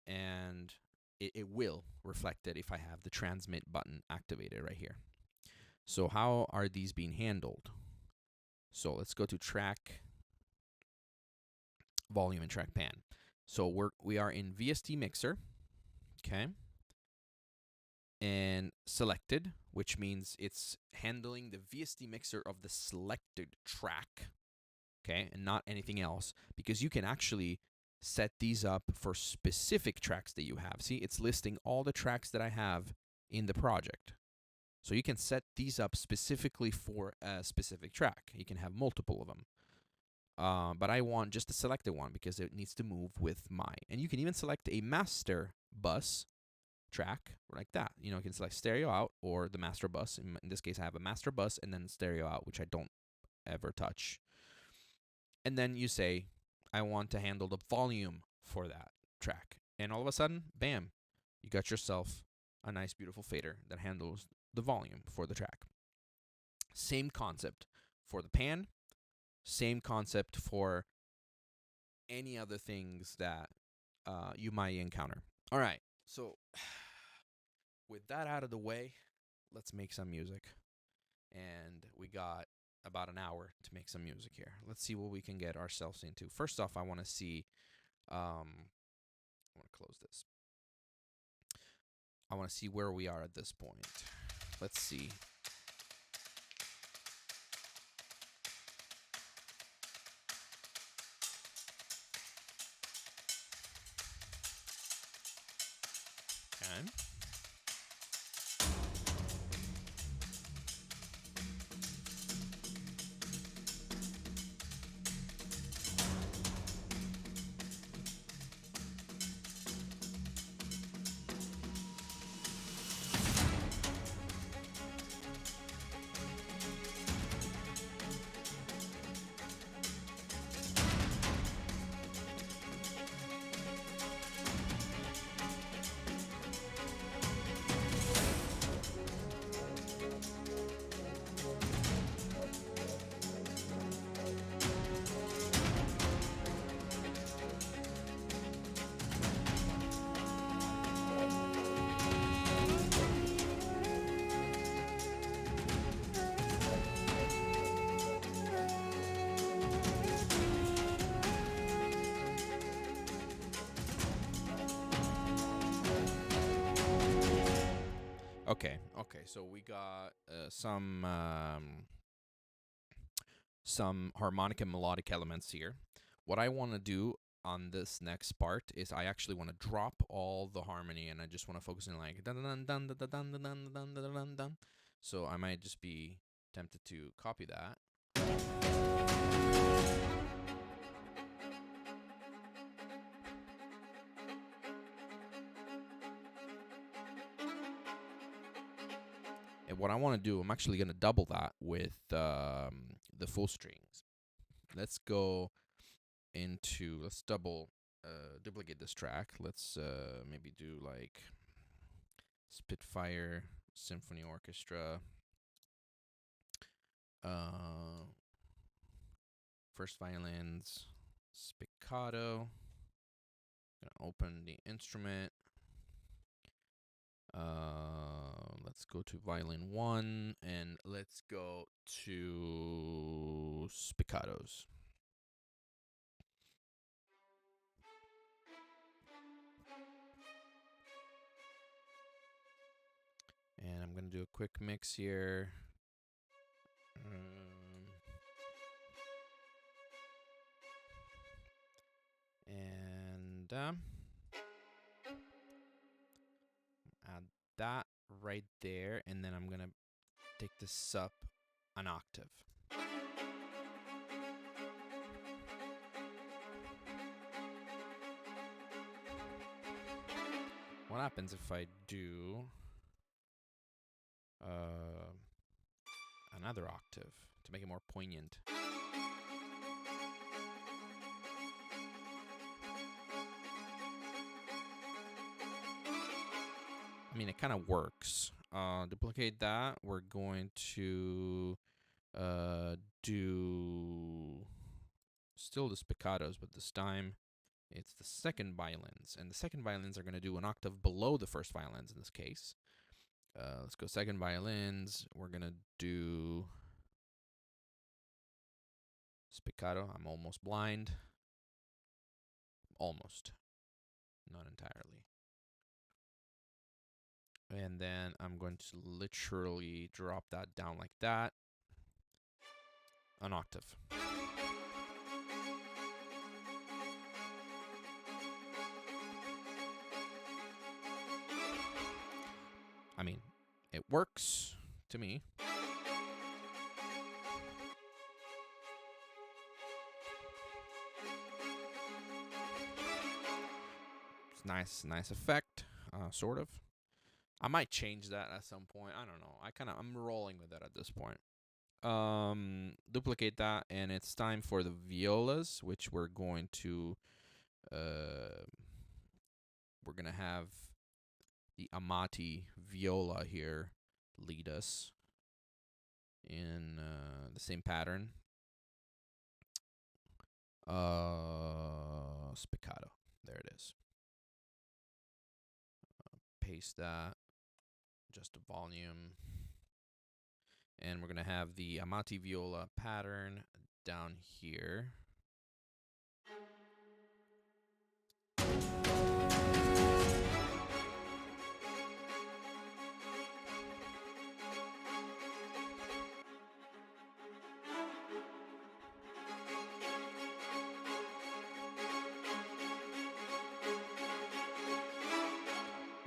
And it will reflect it if I have the transmit button activated right here. So how are these being handled? So let's go to track volume and track pan. So we are in VST mixer, okay, and selected, which means it's handling the VST mixer of the selected track, okay, and not anything else, because you can actually set these up for specific tracks that you have. See, it's listing all the tracks that I have in the project. So you can set these up specifically for a specific track. You can have multiple of them. But I want just the selected one because it needs to move with my. And you can even select a master bus track like that. You can select stereo out or the master bus. In this case, I have a master bus and then stereo out, which I don't ever touch. And then you say, I want to handle the volume for that track. And all of a sudden, bam, you got yourself a nice, beautiful fader that handles the volume for the track. Same concept for the pan. Same concept for any other things that you might encounter. All right, so with that out of the way, let's make some music. And we got about an hour to make some music here. Let's see what we can get ourselves into. First off, I want to see, I want to close this. I want to see where we are at this point. Let's see. Okay. Okay, so we got some harmonic and melodic elements here. What I want to do on this next part is I actually want to drop all the harmony and I just want to focus on like dun dun dun dun dun dun dun dun dun dun dun dun. So I might just be tempted to copy that. And what I want to do, I'm actually going to double that with the full strings. Let's go into, let's duplicate this track. Let's maybe do like Spitfire Symphony Orchestra. First violins, spiccato. Gonna open the instrument. Let's go to violin 1 and let's go to spiccatos. And I'm gonna do a quick mix here. And add that right there, and then I'm gonna take this up an octave. What happens if I do another octave to make it more poignant? I mean, it kind of works. Duplicate that. We're going to do still the spiccatos, but this time it's the second violins. And the second violins are going to do an octave below the first violins in this case. Let's go second violins. We're going to do spiccato. I'm almost blind. Almost. Not entirely. And then I'm going to literally drop that down like that. An octave. I mean, it works to me. It's nice effect, sort of. I might change that at some point. I don't know. I'm rolling with it at this point. Duplicate that, and it's time for the violas, which we're going to have the Amati viola here lead us in the same pattern. Spiccato. There it is. Paste that. Just a volume. And we're going to have the Amati viola pattern down here.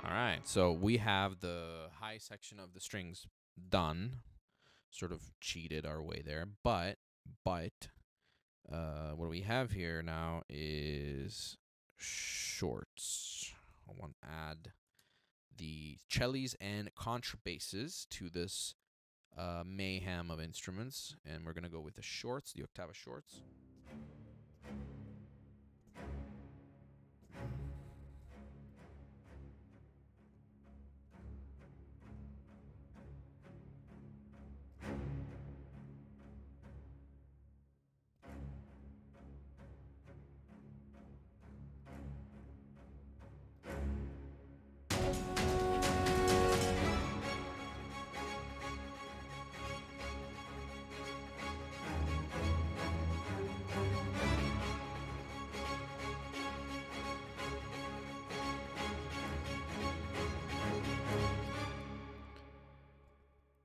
Alright, so we have the high section of the strings done. Sort of cheated our way there, but what we have here now is shorts. I want to add the cellos and contrabasses to this mayhem of instruments, and we're going to go with the shorts, the octava shorts.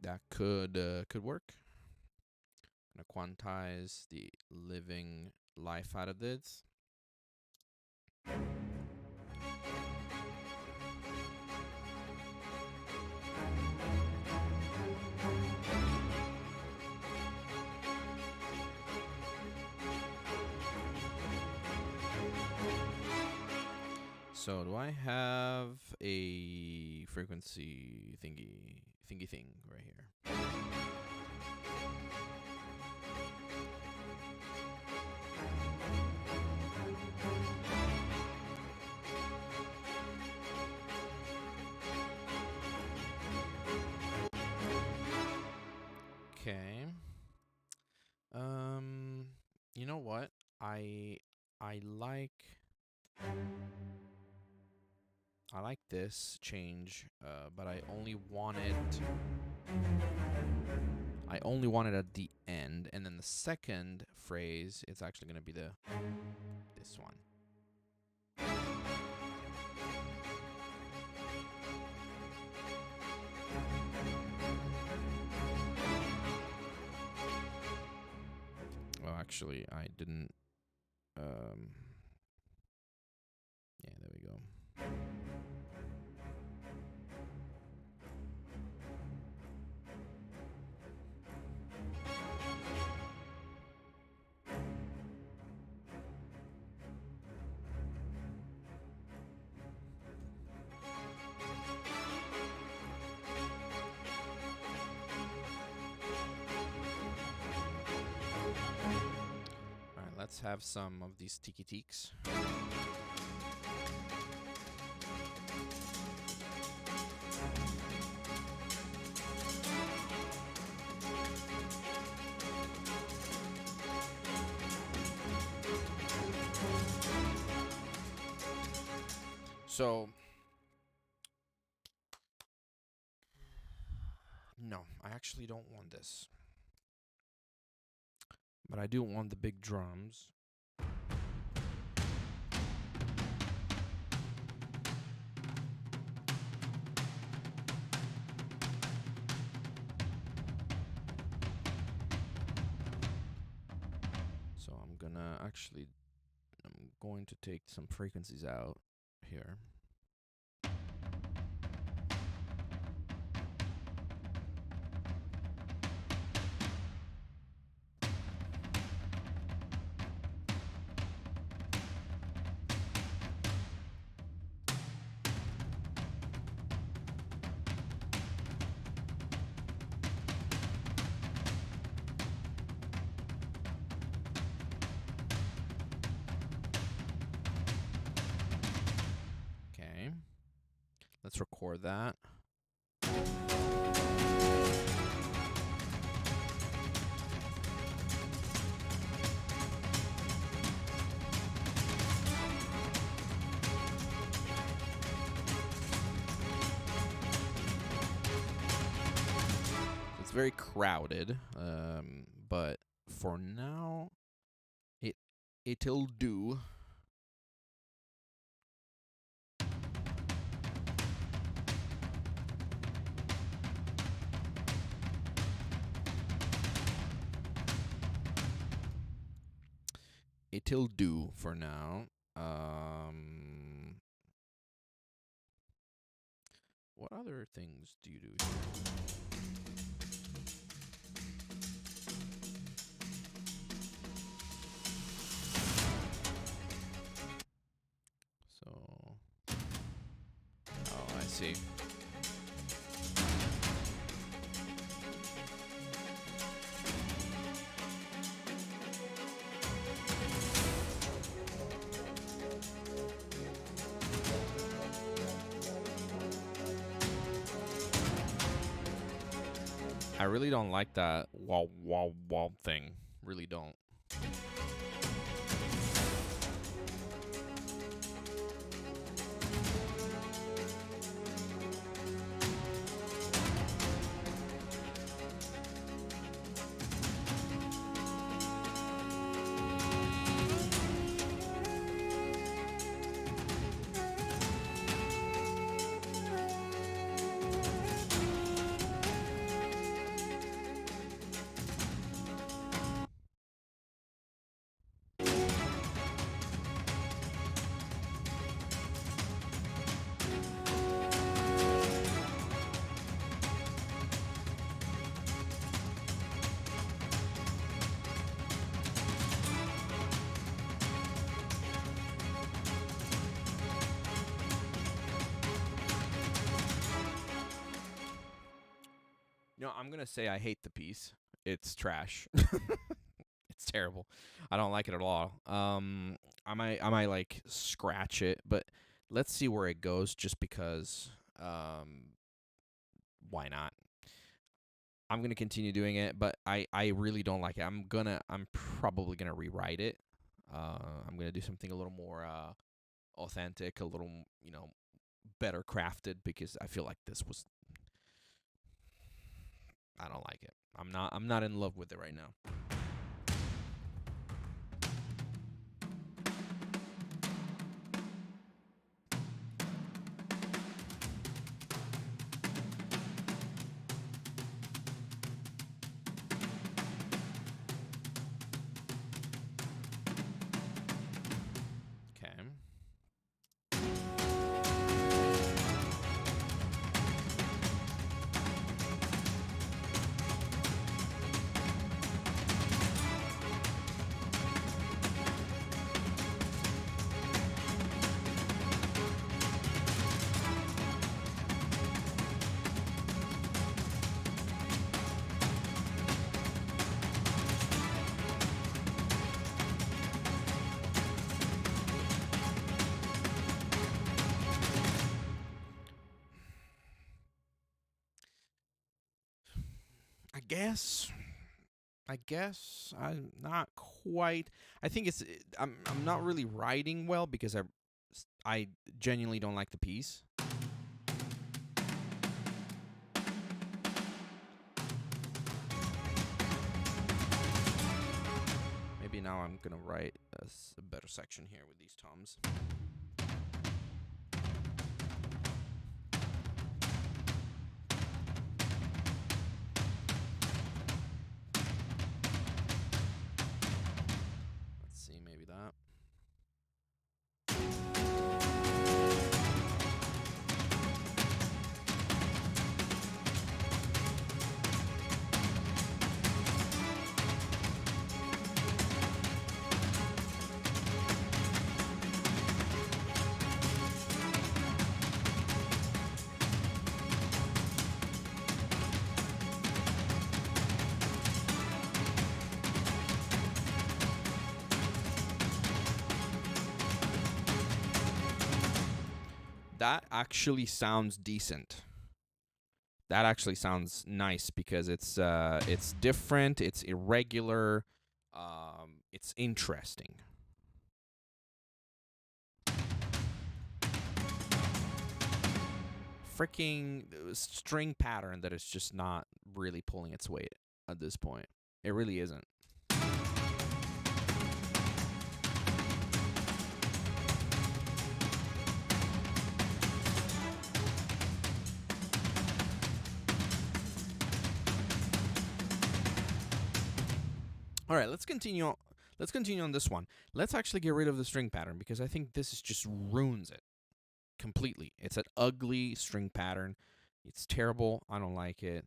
That could work. I'm gonna quantize the living life out of this. So do I have a frequency thingy thing right here. Okay. You know what? I like this change, but I only want it at the end, and then the second phrase, it's actually going to be this one. Well, actually, I didn't. Yeah, there we go. All right, let's have some of these tiki teaks. So, no, I actually don't want this. But I do want the big drums. So I'm going to take some frequencies out here. Okay. Let's record that. It's very crowded, but for now, it'll do. It'll do for now. What other things do you do here? So, oh, I see. I really don't like that wow thing. Really don't. I'm gonna say I hate the piece. It's trash. It's terrible. I don't like it at all. I might like scratch it, but let's see where it goes. Just because, why not? I'm gonna continue doing it, but I really don't like it. I'm probably gonna rewrite it. I'm gonna do something a little more authentic, a little better crafted, because I feel like this was, I don't like it. I'm not in love with it right now. Okay. I guess I'm not quite. I think I'm not really writing well because I genuinely don't like the piece. Maybe now I'm gonna write a better section here with these toms. Let's see, maybe that. That actually sounds decent. That actually sounds nice because it's different, it's irregular, it's interesting. Freaking string pattern that is just not really pulling its weight at this point. It really isn't. All right, let's continue. Let's continue on this one. Let's actually get rid of the string pattern because I think this is just ruins it completely. It's an ugly string pattern. It's terrible. I don't like it.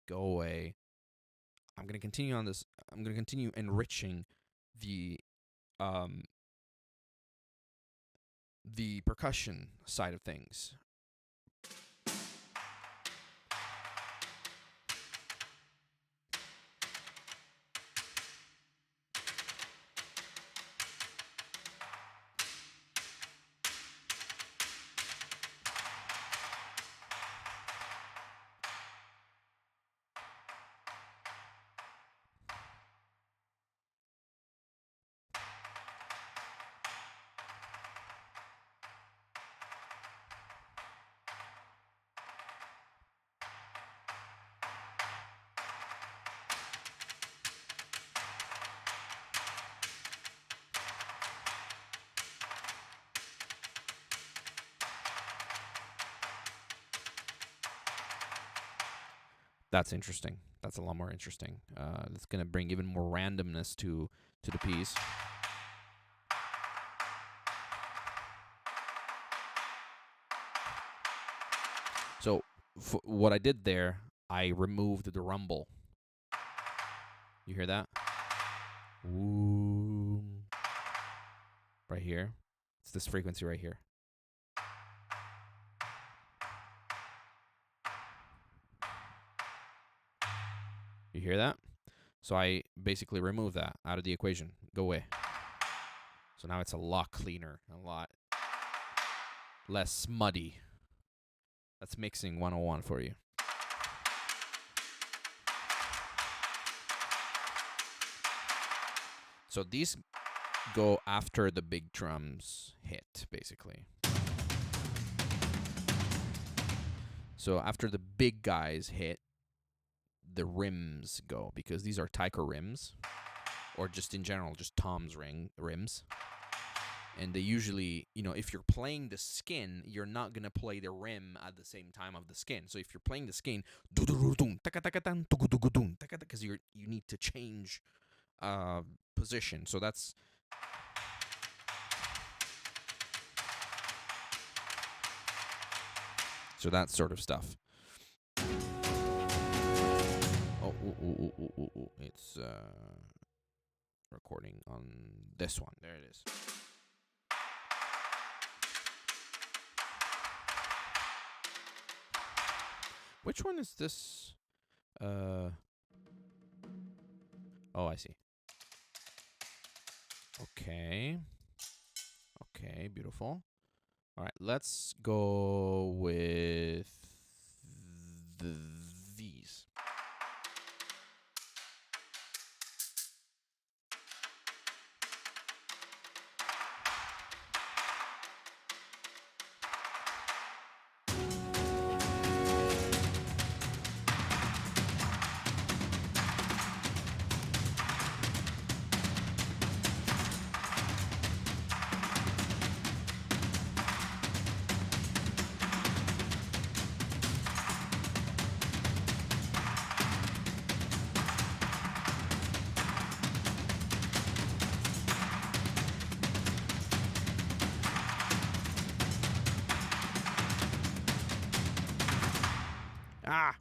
Go away. I'm going to continue on this. I'm going to continue enriching um the percussion side of things. That's interesting. That's a lot more interesting. That's going to bring even more randomness to the piece. So what I did there, I removed the rumble. You hear that? Ooh. Right here. It's this frequency right here. You hear that? So I basically remove that out of the equation. Go away. So now it's a lot cleaner, a lot less smutty. That's mixing 101 for you. So these go after the big drums hit, basically. So after the big guys hit, the rims go, because these are Taiko rims, or just in general, just Tom's rims. And they usually, if you're playing the skin, you're not going to play the rim at the same time of the skin. So if you're playing the skin, because you need to change position. So that's that sort of stuff. It's recording on this one. There it is. Which one is this? Oh, I see. Okay, beautiful. All right, let's go with these. Ah!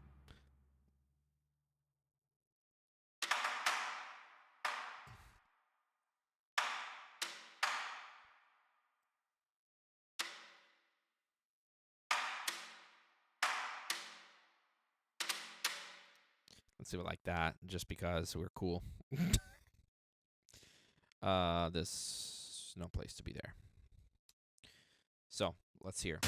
Let's do it like that, just because we're cool. There's no place to be there. So, let's hear.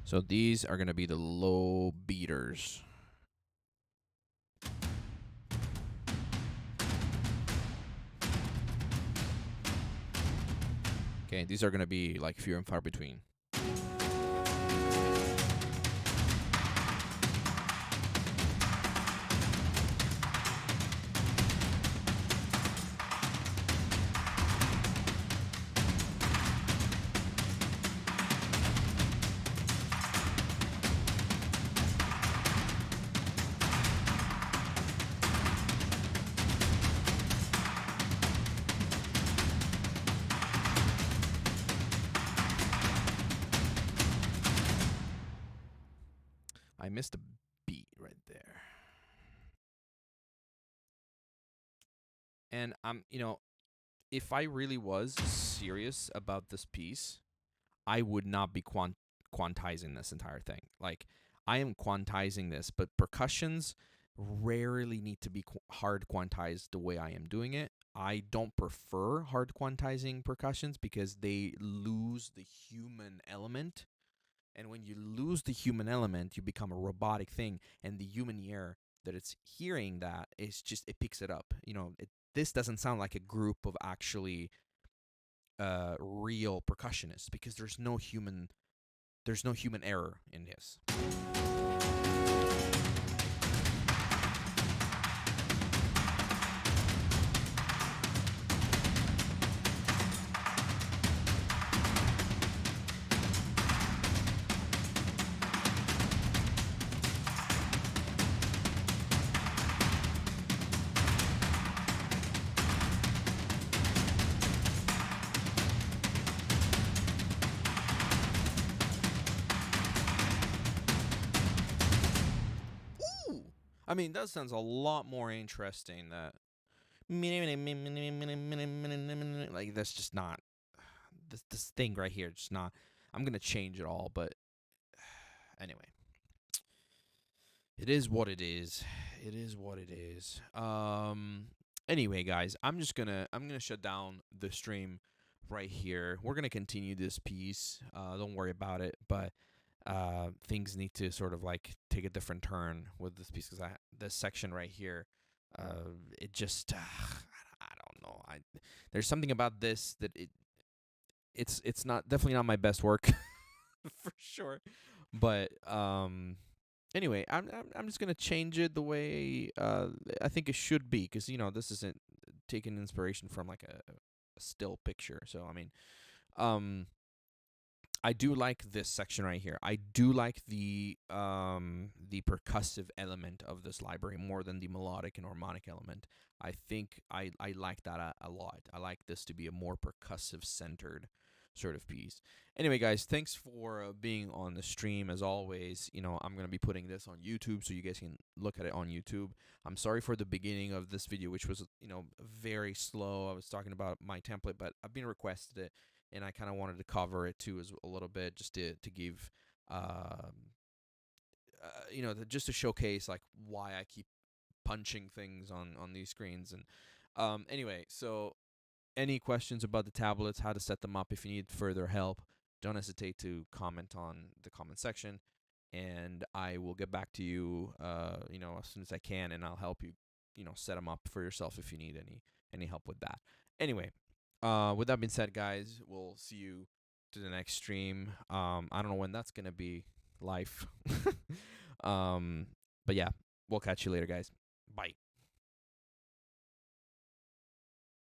So these are going to be the low beaters. Okay, these are going to be like few and far between. I missed a beat right there. And if I really was serious about this piece, I would not be quantizing this entire thing. Like, I am quantizing this, but percussions rarely need to be hard quantized the way I am doing it. I don't prefer hard quantizing percussions because they lose the human element. And when you lose the human element, you become a robotic thing, and the human ear that it's hearing that is just, it picks it up. This doesn't sound like a group of actually real percussionists, because there's no human error in this. I mean, that sounds a lot more interesting. That like that's just not this thing right here. Just not. I'm gonna change it all, but anyway, it is what it is. It is what it is. Anyway, guys, I'm gonna shut down the stream right here. We're gonna continue this piece. Don't worry about it, but things need to sort of like take a different turn with this piece because this section right here, it just I don't know. There's something about this that it's not definitely not my best work for sure, but anyway, I'm just gonna change it the way I think it should be because this isn't taking inspiration from like a still picture. So I mean, um I do like this section right here. I do like the percussive element of this library more than the melodic and harmonic element. I think I like that a lot. I like this to be a more percussive centered sort of piece. Anyway, guys, thanks for being on the stream as always. I'm going to be putting this on YouTube so you guys can look at it on YouTube. I'm sorry for the beginning of this video which was, very slow. I was talking about my template, but I've been requested it and I kind of wanted to cover it too as a little bit, just to give, just to showcase like why I keep punching things on these screens. And anyway, so any questions about the tablets, how to set them up, if you need further help, don't hesitate to comment on the comment section, and I will get back to you, as soon as I can, and I'll help you, set them up for yourself if you need any help with that. Anyway, with that being said, guys, we'll see you to the next stream. I don't know when that's gonna be live. But yeah, we'll catch you later, guys. Bye.